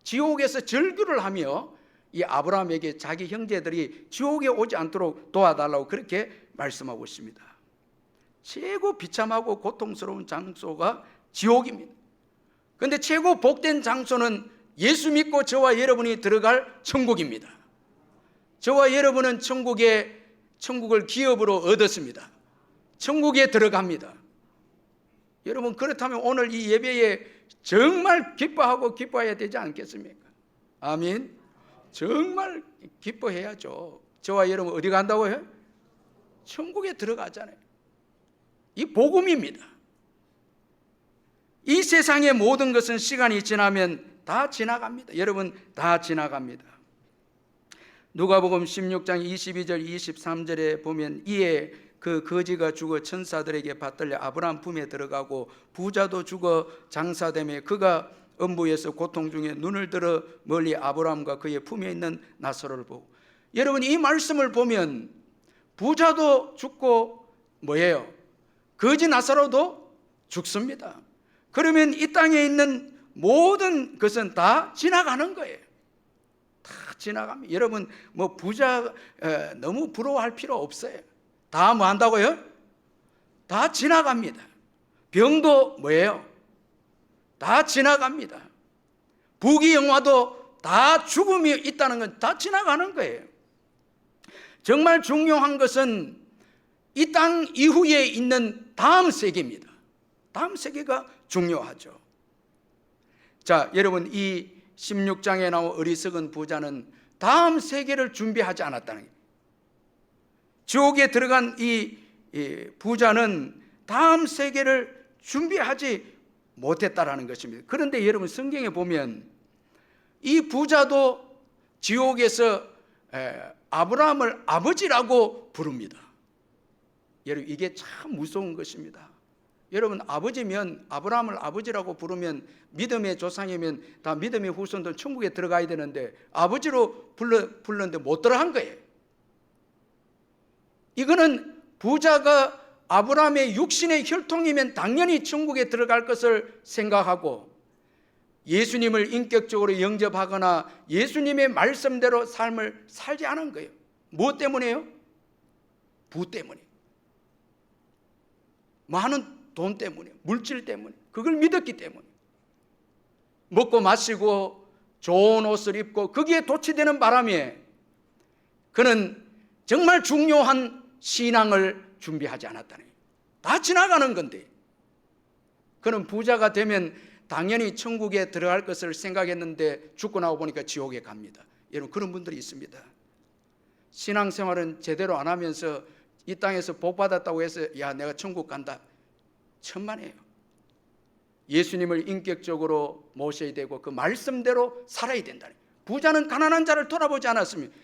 지옥에서 절규를 하며 이 아브라함에게 자기 형제들이 지옥에 오지 않도록 도와달라고 그렇게 말씀하고 있습니다. 최고 비참하고 고통스러운 장소가 지옥입니다. 그런데 최고 복된 장소는 예수 믿고 저와 여러분이 들어갈 천국입니다. 저와 여러분은 천국을 기업으로 얻었습니다. 천국에 들어갑니다. 여러분 그렇다면 오늘 이 예배에 정말 기뻐해야 되지 않겠습니까? 아멘. 정말 기뻐해야죠. 저와 여러분 어디 간다고요? 천국에 들어가잖아요. 이 복음입니다. 이 세상의 모든 것은 시간이 지나면 다 지나갑니다. 여러분 다 지나갑니다. 누가복음 16장 22절 23절에 보면 이에 그 거지가 죽어 천사들에게 받들려 아브라함 품에 들어가고 부자도 죽어 장사되며 그가 음부에서 고통 중에 눈을 들어 멀리 아브라함과 그의 품에 있는 나사로를 보고, 여러분 이 말씀을 보면 부자도 죽고 뭐예요? 거지 나사로도 죽습니다. 그러면 이 땅에 있는 모든 것은 다 지나가는 거예요. 다 지나갑니다. 여러분 뭐 부자 너무 부러워할 필요 없어요. 다 뭐 한다고요? 다 지나갑니다. 병도 뭐예요? 다 지나갑니다. 부귀영화도 다 죽음이 있다는 건 다 지나가는 거예요. 정말 중요한 것은 이 땅 이후에 있는 다음 세계입니다. 다음 세계가 중요하죠. 자, 여러분 이 16장에 나온 어리석은 부자는 다음 세계를 준비하지 않았다는 거예요. 지옥에 들어간 이 부자는 다음 세계를 준비하지 못했다라는 것입니다. 그런데 여러분 성경에 보면 이 부자도 지옥에서 아브라함을 아버지라고 부릅니다. 여러분 이게 참 무서운 것입니다. 여러분 아버지면, 아브라함을 아버지라고 부르면 믿음의 조상이면 다 믿음의 후손들 천국에 들어가야 되는데 아버지로 불렀는데 못 들어간 거예요. 이거는 부자가 아브라함의 육신의 혈통이면 당연히 천국에 들어갈 것을 생각하고 예수님을 인격적으로 영접하거나 예수님의 말씀대로 삶을 살지 않은 거예요. 무엇 때문에요? 부 때문에, 많은 돈 때문에, 물질 때문에, 그걸 믿었기 때문에. 먹고 마시고 좋은 옷을 입고 거기에 도취되는 바람에 그는 정말 중요한 신앙을 준비하지 않았다는 거예요. 다 지나가는 건데 그는 부자가 되면 당연히 천국에 들어갈 것을 생각했는데 죽고 나고 보니까 지옥에 갑니다. 여러분 그런 분들이 있습니다. 신앙생활은 제대로 안 하면서 이 땅에서 복 받았다고 해서 야 내가 천국 간다, 천만에요. 예수님을 인격적으로 모셔야 되고 그 말씀대로 살아야 된다는 거예요. 부자는 가난한 자를 돌아보지 않았습니다.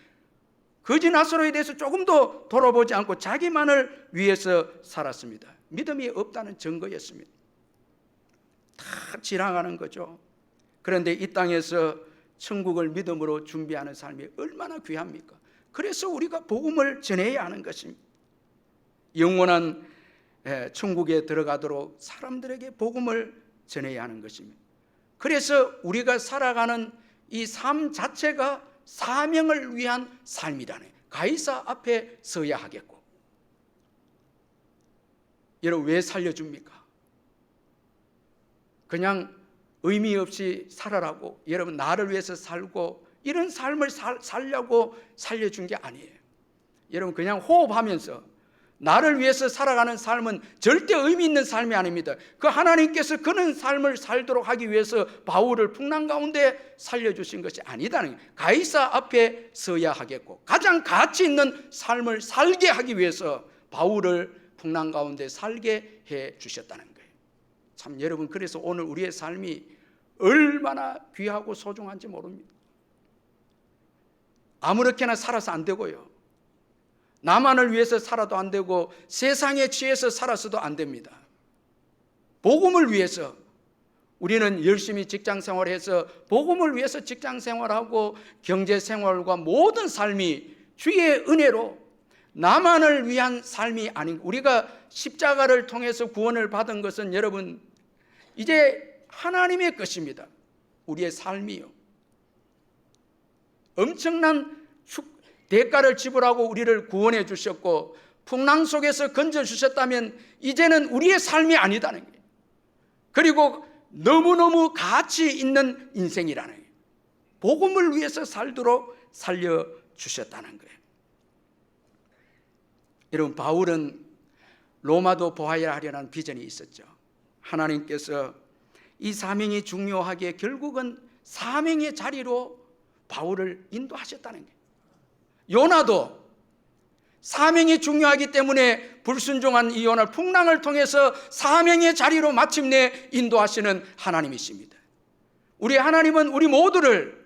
거지 나사로에 대해서 조금도 돌아보지 않고 자기만을 위해서 살았습니다. 믿음이 없다는 증거였습니다. 다 지나가는 거죠. 그런데 이 땅에서 천국을 믿음으로 준비하는 삶이 얼마나 귀합니까? 그래서 우리가 복음을 전해야 하는 것입니다. 영원한 천국에 들어가도록 사람들에게 복음을 전해야 하는 것입니다. 그래서 우리가 살아가는 이 삶 자체가 사명을 위한 삶이라는 거예요. 가이사 앞에 서야 하겠고. 여러분 왜 살려줍니까? 그냥 의미 없이 살아라고, 여러분 나를 위해서 살고 이런 삶을 살려고 살려준 게 아니에요. 여러분 그냥 호흡하면서 나를 위해서 살아가는 삶은 절대 의미 있는 삶이 아닙니다. 그 하나님께서 그런 삶을 살도록 하기 위해서 바울을 풍랑 가운데 살려주신 것이 아니다는 거예요. 가이사 앞에 서야 하겠고 가장 가치 있는 삶을 살게 하기 위해서 바울을 풍랑 가운데 살게 해 주셨다는 거예요. 참 여러분 그래서 오늘 우리의 삶이 얼마나 귀하고 소중한지 모릅니다. 아무렇게나 살아서 안 되고요. 나만을 위해서 살아도 안 되고 세상에 취해서 살아서도 안 됩니다. 복음을 위해서 우리는 열심히 직장생활해서 복음을 위해서 직장생활하고 경제생활과 모든 삶이 주의 은혜로 나만을 위한 삶이 아닌, 우리가 십자가를 통해서 구원을 받은 것은 여러분 이제 하나님의 것입니다. 우리의 삶이요. 엄청난 대가를 지불하고 우리를 구원해 주셨고 풍랑 속에서 건져 주셨다면 이제는 우리의 삶이 아니다는 거예요. 그리고 너무너무 가치 있는 인생이라는 거예요. 복음을 위해서 살도록 살려주셨다는 거예요. 여러분 바울은 로마도 보아야 하려는 비전이 있었죠. 하나님께서 이 사명이 중요하게 결국은 사명의 자리로 바울을 인도하셨다는 거예요. 요나도 사명이 중요하기 때문에 불순종한 이 요나 풍랑을 통해서 사명의 자리로 마침내 인도하시는 하나님이십니다. 우리 하나님은 우리 모두를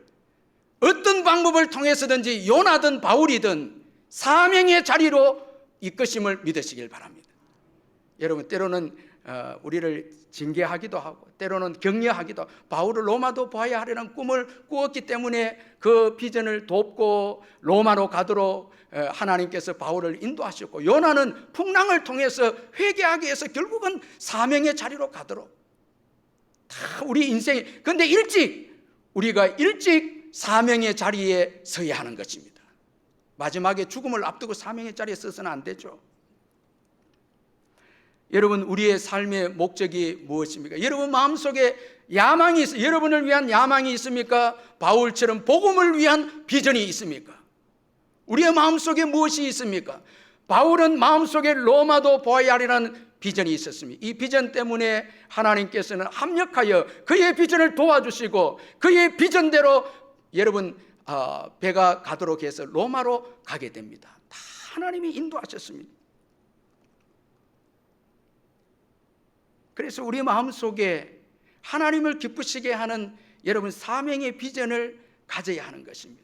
어떤 방법을 통해서든지 요나든 바울이든 사명의 자리로 이끄심을 믿으시길 바랍니다. 여러분, 때로는 우리를 징계하기도 하고 때로는 격려하기도 하고, 바울을 로마도 보아야 하려는 꿈을 꾸었기 때문에 그 비전을 돕고 로마로 가도록 하나님께서 바울을 인도하셨고, 요나는 풍랑을 통해서 회개하기 위해서 결국은 사명의 자리로 가도록 다 우리 인생에, 근데 우리가 일찍 사명의 자리에 서야 하는 것입니다. 마지막에 죽음을 앞두고 사명의 자리에 서서는 안 되죠. 여러분, 우리의 삶의 목적이 무엇입니까? 여러분 마음속에 야망이 있어요. 여러분을 위한 야망이 있습니까? 바울처럼 복음을 위한 비전이 있습니까? 우리의 마음속에 무엇이 있습니까? 바울은 마음속에 로마도 보아야 하리라는 비전이 있었습니다. 이 비전 때문에 하나님께서는 합력하여 그의 비전을 도와주시고 그의 비전대로 여러분 배가 가도록 해서 로마로 가게 됩니다. 다 하나님이 인도하셨습니다. 그래서 우리 마음속에 하나님을 기쁘시게 하는 여러분 사명의 비전을 가져야 하는 것입니다.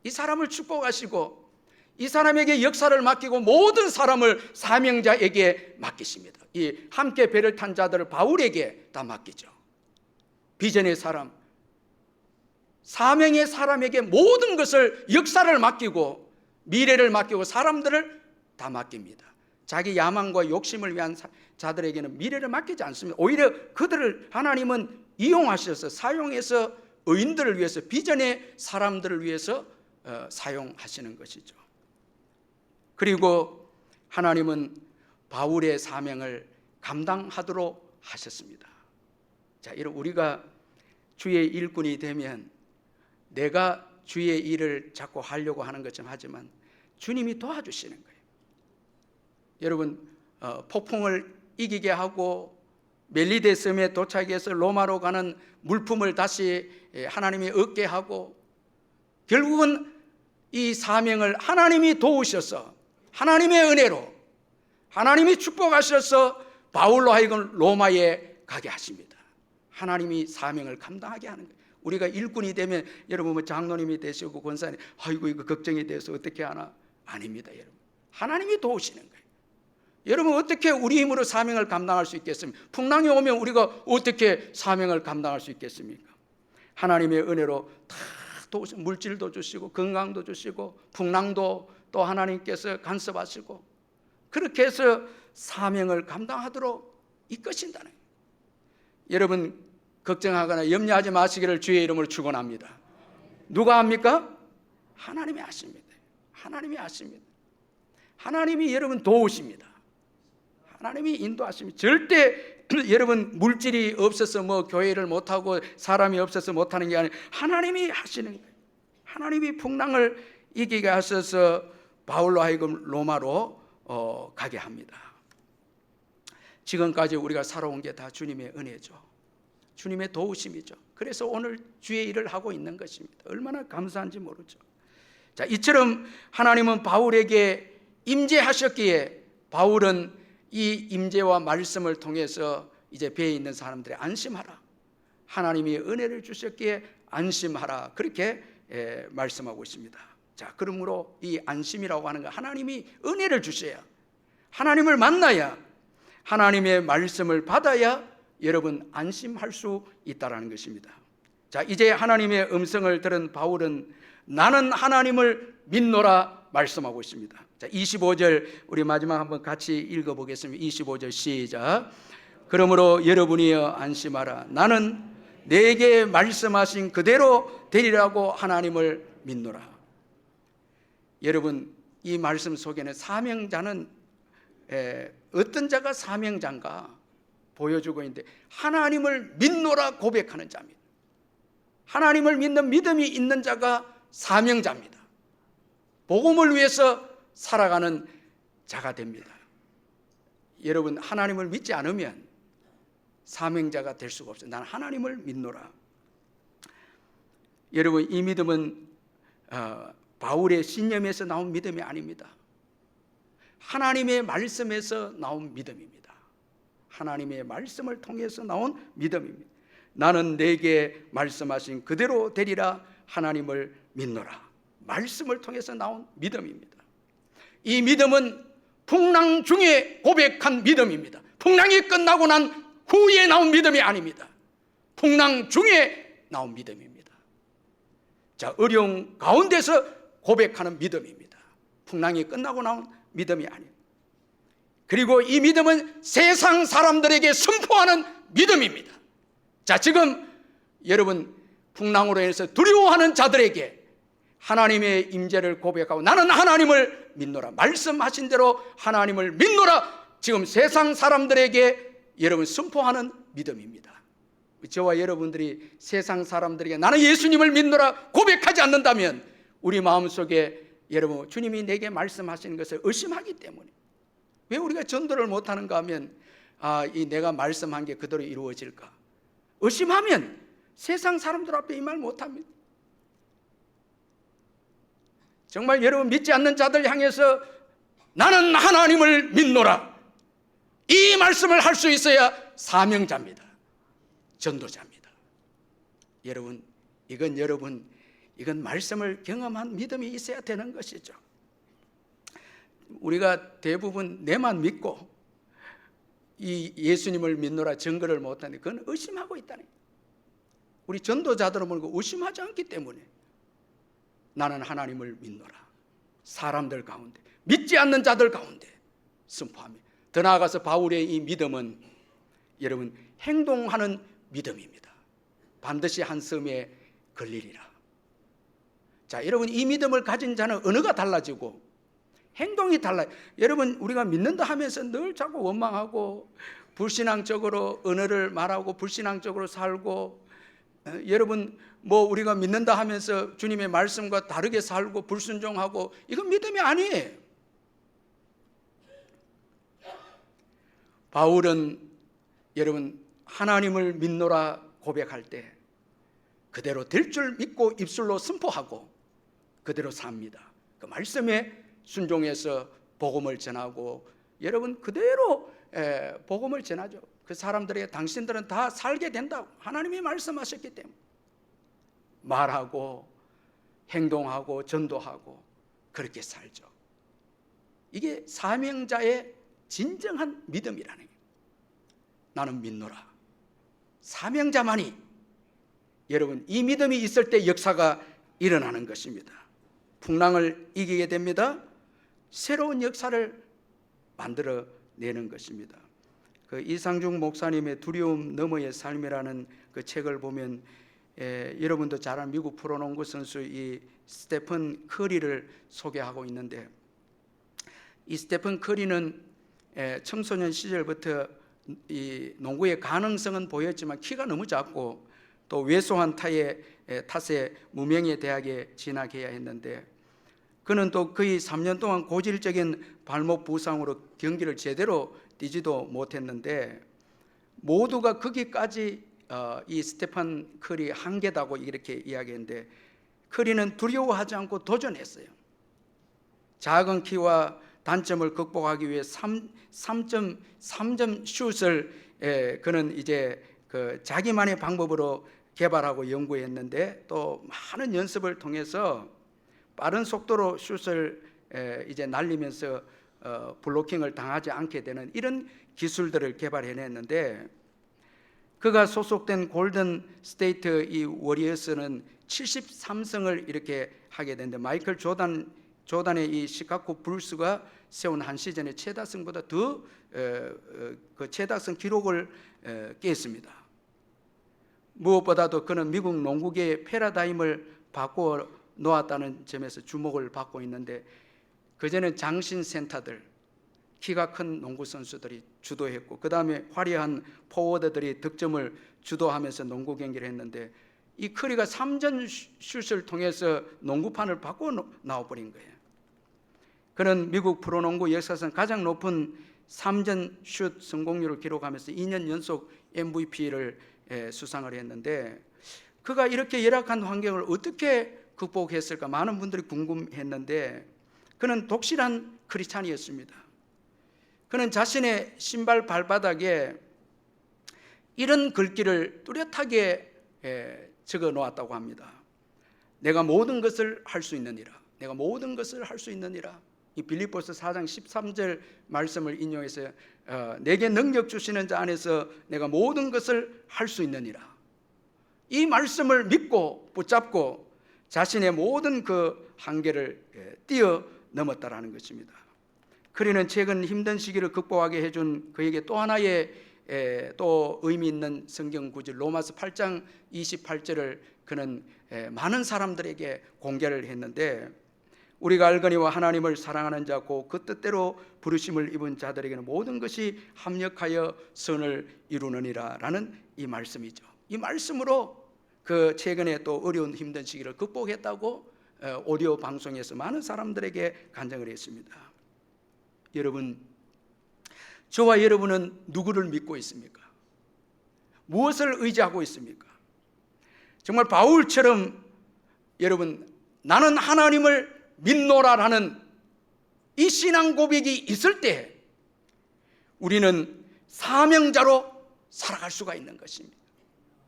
이 사람을 축복하시고 이 사람에게 역사를 맡기고 모든 사람을 사명자에게 맡기십니다. 이 함께 배를 탄 자들을 바울에게 다 맡기죠. 비전의 사람, 사명의 사람에게 모든 것을, 역사를 맡기고 미래를 맡기고 사람들을 다 맡깁니다. 자기 야망과 욕심을 위한 자들에게는 미래를 맡기지 않습니다. 오히려 그들을 하나님은 이용하셔서 사용해서 의인들을 위해서, 비전의 사람들을 위해서 사용하시는 것이죠. 그리고 하나님은 바울의 사명을 감당하도록 하셨습니다. 자, 이런 우리가 주의 일꾼이 되면 내가 주의 일을 자꾸 하려고 하는 것처럼 하지만 주님이 도와주시는 거예요. 여러분, 폭풍을 이기게 하고 멜리데 섬에 도착해서 로마로 가는 물품을 다시 하나님이 얻게 하고, 결국은 이 사명을 하나님이 도우셔서 하나님의 은혜로 하나님이 축복하셔서 바울로 하여금 로마에 가게 하십니다. 하나님이 사명을 감당하게 하는 거예요. 우리가 일꾼이 되면 여러분 뭐 장로님이 되시고 권사님, 아이고 이거 걱정이 돼서 어떻게 하나, 아닙니다. 여러분, 하나님이 도우시는 거예요. 여러분, 어떻게 우리 힘으로 사명을 감당할 수 있겠습니까? 풍랑이 오면 우리가 어떻게 사명을 감당할 수 있겠습니까? 하나님의 은혜로 다 도우시고, 물질도 주시고 건강도 주시고 풍랑도 또 하나님께서 간섭하시고, 그렇게 해서 사명을 감당하도록 이끄신다는 거예요. 여러분, 걱정하거나 염려하지 마시기를 주의 이름으로 축원합니다. 누가 합니까? 하나님이 하십니다. 하나님이 하십니다. 하나님이 여러분 도우십니다. 하나님이 인도하십니다. 절대 여러분 물질이 없어서 뭐 교회를 못하고 사람이 없어서 못하는 게 아니라 하나님이 하시는 거예요. 하나님이 풍랑을 이기게 하셔서 바울로 하여금 로마로 가게 합니다. 지금까지 우리가 살아온 게 다 주님의 은혜죠. 주님의 도우심이죠. 그래서 오늘 주의 일을 하고 있는 것입니다. 얼마나 감사한지 모르죠. 자, 이처럼 하나님은 바울에게 임재하셨기에 바울은 이 임재와 말씀을 통해서 이제 배에 있는 사람들이 안심하라, 하나님이 은혜를 주셨기에 안심하라, 그렇게 말씀하고 있습니다. 자, 그러므로 이 안심이라고 하는 건 하나님이 은혜를 주셔야, 하나님을 만나야, 하나님의 말씀을 받아야 여러분 안심할 수 있다라는 것입니다. 자, 이제 하나님의 음성을 들은 바울은 나는 하나님을 믿노라 말씀하고 있습니다. 자, 25절 우리 마지막 한번 같이 읽어보겠습니다. 25절 시작. 그러므로 여러분이여 안심하라, 나는 내게 말씀하신 그대로 되리라고 하나님을 믿노라. 여러분, 이 말씀 속에는 사명자는 어떤 자가 사명자인가 보여주고 있는데, 하나님을 믿노라 고백하는 자입니다. 하나님을 믿는 믿음이 있는 자가 사명자입니다. 복음을 위해서 살아가는 자가 됩니다. 여러분, 하나님을 믿지 않으면 사명자가 될 수가 없어요. 나는 하나님을 믿노라. 여러분, 이 믿음은 바울의 신념에서 나온 믿음이 아닙니다. 하나님의 말씀에서 나온 믿음입니다. 하나님의 말씀을 통해서 나온 믿음입니다. 나는 내게 말씀하신 그대로 되리라, 하나님을 믿노라. 말씀을 통해서 나온 믿음입니다. 이 믿음은 풍랑 중에 고백한 믿음입니다. 풍랑이 끝나고 난 후에 나온 믿음이 아닙니다. 풍랑 중에 나온 믿음입니다. 자, 어려운 가운데서 고백하는 믿음입니다. 풍랑이 끝나고 나온 믿음이 아니에요. 그리고 이 믿음은 세상 사람들에게 선포하는 믿음입니다. 자, 지금 여러분 풍랑으로 인해서 두려워하는 자들에게 하나님의 임재를 고백하고 나는 하나님을 믿노라, 말씀하신 대로 하나님을 믿노라, 지금 세상 사람들에게 여러분 선포하는 믿음입니다. 저와 여러분들이 세상 사람들에게 나는 예수님을 믿노라 고백하지 않는다면 우리 마음속에 여러분 주님이 내게 말씀하시는 것을 의심하기 때문에, 왜 우리가 전도를 못하는가 하면 이 내가 말씀한 게 그대로 이루어질까 의심하면 세상 사람들 앞에 이 말 못합니다. 정말 여러분 믿지 않는 자들 향해서 나는 하나님을 믿노라, 이 말씀을 할 수 있어야 사명자입니다. 전도자입니다. 여러분 이건 말씀을 경험한 믿음이 있어야 되는 것이죠. 우리가 대부분 내만 믿고 이 예수님을 믿노라 증거를 못하니 그건 의심하고 있다는 거예요. 우리 전도자들은 모르고 의심하지 않기 때문에 나는 하나님을 믿노라, 사람들 가운데 믿지 않는 자들 가운데 선포합니다. 더 나아가서 바울의 이 믿음은 여러분 행동하는 믿음입니다. 반드시 한 섬에 걸리리라. 자, 여러분 이 믿음을 가진 자는 언어가 달라지고 행동이 달라요. 여러분 우리가 믿는다 하면서 늘 자꾸 원망하고 불신앙적으로 언어를 말하고 불신앙적으로 살고, 여러분 뭐 우리가 믿는다 하면서 주님의 말씀과 다르게 살고 불순종하고, 이건 믿음이 아니에요. 바울은 여러분 하나님을 믿노라 고백할 때 그대로 될 줄 믿고 입술로 선포하고 그대로 삽니다. 그 말씀에 순종해서 복음을 전하고 여러분 그대로 복음을 전하죠. 그 사람들에게 당신들은 다 살게 된다고 하나님이 말씀하셨기 때문에 말하고 행동하고 전도하고 그렇게 살죠. 이게 사명자의 진정한 믿음이라는 거예요. 나는 믿노라. 사명자만이 여러분 이 믿음이 있을 때 역사가 일어나는 것입니다. 풍랑을 이기게 됩니다. 새로운 역사를 만들어내는 것입니다. 그 이상중 목사님의 두려움 너머의 삶이라는 그 책을 보면 여러분도 잘 아는 미국 프로농구 선수 이 스테픈 커리를 소개하고 있는데, 이 스테픈 커리는 청소년 시절부터 이 농구의 가능성은 보였지만 키가 너무 작고 또 왜소한 탓에 무명의 대학에 진학해야 했는데, 그는 또 거의 3년 동안 고질적인 발목 부상으로 경기를 제대로 뛰지도 못했는데, 모두가 거기까지 이 스테판 커리 한계다고 이렇게 이야기했는데, 커리는 두려워하지 않고 도전했어요. 작은 키와 단점을 극복하기 위해 3점 슛을 그는 이제 그 자기만의 방법으로 개발하고 연구했는데, 또 많은 연습을 통해서 빠른 속도로 슛을 이제 날리면서 블로킹을 당하지 않게 되는 이런 기술들을 개발해냈는데, 그가 소속된 골든 스테이트 이 워리어스는 73승을 이렇게 하게 되는데, 마이클 조단의 이 시카고 불스가 세운 한 시즌의 최다승보다 더 그 최다승 기록을 깼습니다. 무엇보다도 그는 미국 농구계의 패러다임을 바꾸어 놓았다는 점에서 주목을 받고 있는데, 그전엔 장신 센터들, 키가 큰 농구 선수들이 주도했고, 그 다음에 화려한 포워드들이 득점을 주도하면서 농구 경기를 했는데, 이 커리가 3점 슛을 통해서 농구판을 바꾸어 나와버린 거예요. 그는 미국 프로농구 역사상 가장 높은 3점 슛 성공률을 기록하면서 2년 연속 MVP를 수상을 했는데, 그가 이렇게 열악한 환경을 어떻게 극복했을까 많은 분들이 궁금했는데, 그는 독실한 크리스찬이었습니다. 그는 자신의 신발 발바닥에 이런 글귀를 뚜렷하게 적어 놓았다고 합니다. 내가 모든 것을 할 수 있느니라. 내가 모든 것을 할 수 있느니라. 이 빌립보서 4장 13절 말씀을 인용해서 내게 능력 주시는 자 안에서 내가 모든 것을 할 수 있느니라. 이 말씀을 믿고 붙잡고 자신의 모든 그 한계를 뛰어넘었다라는 것입니다. 그리는 최근 힘든 시기를 극복하게 해준 그에게 또 하나의 또 의미 있는 성경 구절 로마서 8장 28절을 그는 많은 사람들에게 공개를 했는데, 우리가 알거니와 하나님을 사랑하는 자고 그 뜻대로 부르심을 입은 자들에게는 모든 것이 합력하여 선을 이루느니라 라는 이 말씀이죠. 이 말씀으로 그 최근에 또 어려운 힘든 시기를 극복했다고 오디오 방송에서 많은 사람들에게 간증을 했습니다. 여러분, 저와 여러분은 누구를 믿고 있습니까? 무엇을 의지하고 있습니까? 정말 바울처럼 여러분, 나는 하나님을 믿노라라는 이 신앙 고백이 있을 때 우리는 사명자로 살아갈 수가 있는 것입니다.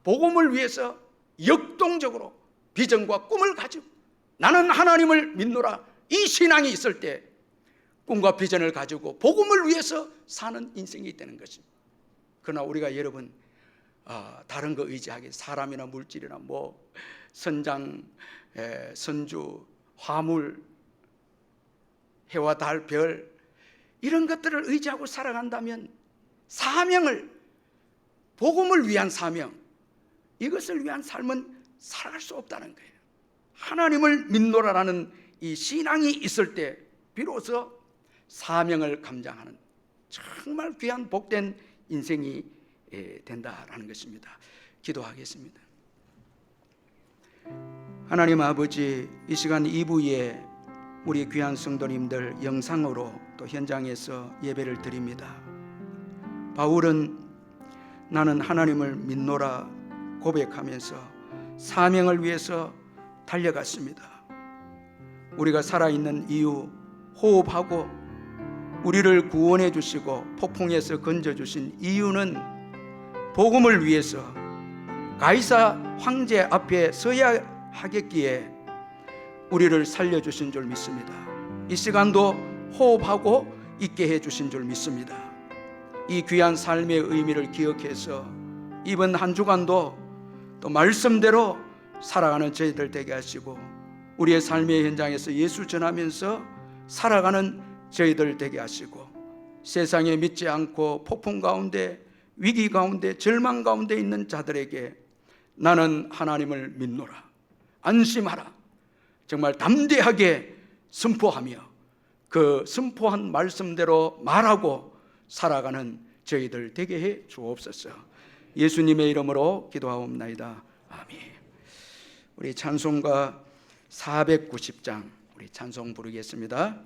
복음을 위해서 역동적으로 비전과 꿈을 가지고 나는 하나님을 믿노라, 이 신앙이 있을 때 꿈과 비전을 가지고 복음을 위해서 사는 인생이 되는 것입니다. 그러나 우리가 여러분 다른 거 의지하기, 사람이나 물질이나 뭐 선장, 선주, 화물, 해와 달, 별 이런 것들을 의지하고 살아간다면 사명을, 복음을 위한 사명, 이것을 위한 삶은 살아갈 수 없다는 거예요. 하나님을 믿노라라는 이 신앙이 있을 때 비로소 사명을 감당하는 정말 귀한 복된 인생이 된다라는 것입니다. 기도하겠습니다. 하나님 아버지, 이 시간 2부에 우리 귀한 성도님들 영상으로 또 현장에서 예배를 드립니다. 바울은 나는 하나님을 믿노라 고백하면서 사명을 위해서 달려갔습니다. 우리가 살아있는 이유, 호흡하고 우리를 구원해 주시고 폭풍에서 건져 주신 이유는 복음을 위해서 가이사 황제 앞에 서야 하겠기에 우리를 살려주신 줄 믿습니다. 이 시간도 호흡하고 있게 해주신 줄 믿습니다. 이 귀한 삶의 의미를 기억해서 이번 한 주간도 또 말씀대로 살아가는 저희들 되게 하시고 우리의 삶의 현장에서 예수 전하면서 살아가는 저희들 되게 하시고 세상에 믿지 않고 폭풍 가운데, 위기 가운데, 절망 가운데 있는 자들에게 나는 하나님을 믿노라, 안심하라, 정말 담대하게 선포하며 그 선포한 말씀대로 말하고 살아가는 저희들 되게 해 주옵소서. 예수님의 이름으로 기도하옵나이다. 아멘. 우리 찬송가 490장 우리 찬송 부르겠습니다.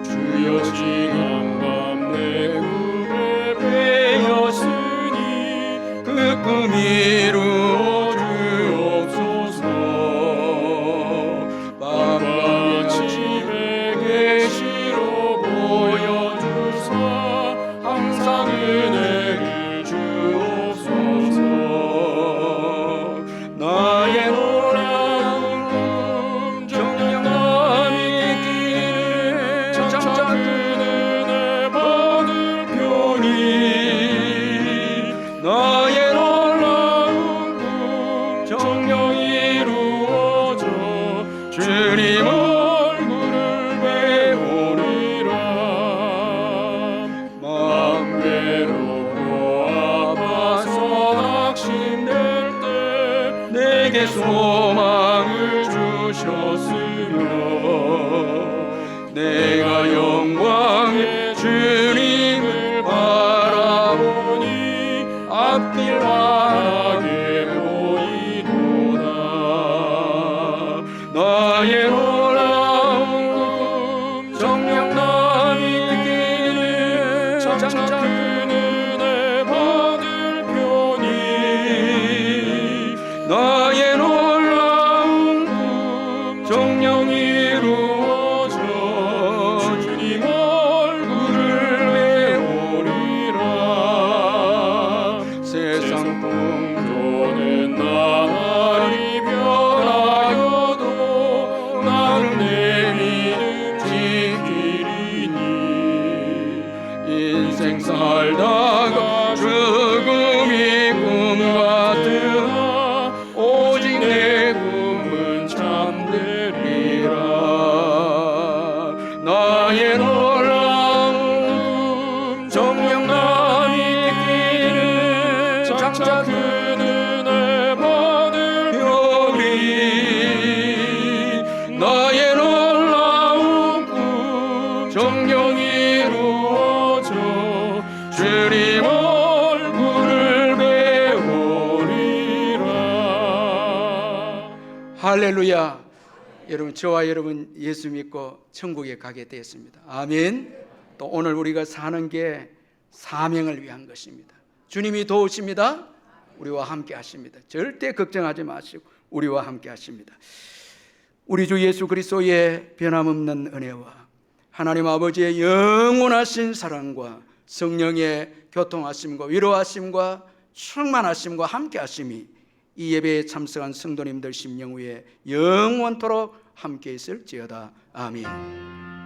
주여 지난밤 내 꿈에 베었으니 그 꿈 이루어 주옵소서. 밤과 아침에 계시로 보여주사 항상 은혜를 주옵소서. 나의 놀라운 꿈 정녕 남이 있기를 장차 그 은혜 받을 편이. 나의 놀라운 평생 살다가 죽음이 꿈 같으나 오직 내 꿈은 참되리라. 나의 놀라운 정령 남이 끼는 장차 그 은혜 받을 별이 나의 놀라운 꿈 정령 이루어져 주님 얼굴을 배우리라. 할렐루야. 여러분, 저와 여러분 예수 믿고 천국에 가게 되었습니다. 아멘. 또 오늘 우리가 사는 게 사명을 위한 것입니다. 주님이 도우십니다. 우리와 함께 하십니다. 절대 걱정하지 마시고 우리와 함께 하십니다. 우리 주 예수 그리스도의 변함없는 은혜와 하나님 아버지의 영원하신 사랑과 성령의 교통하심과 위로하심과 충만하심과 함께 하심이 이 예배에 참석한 성도님들 심령 위에 영원토록 함께 있을지어다. 아멘.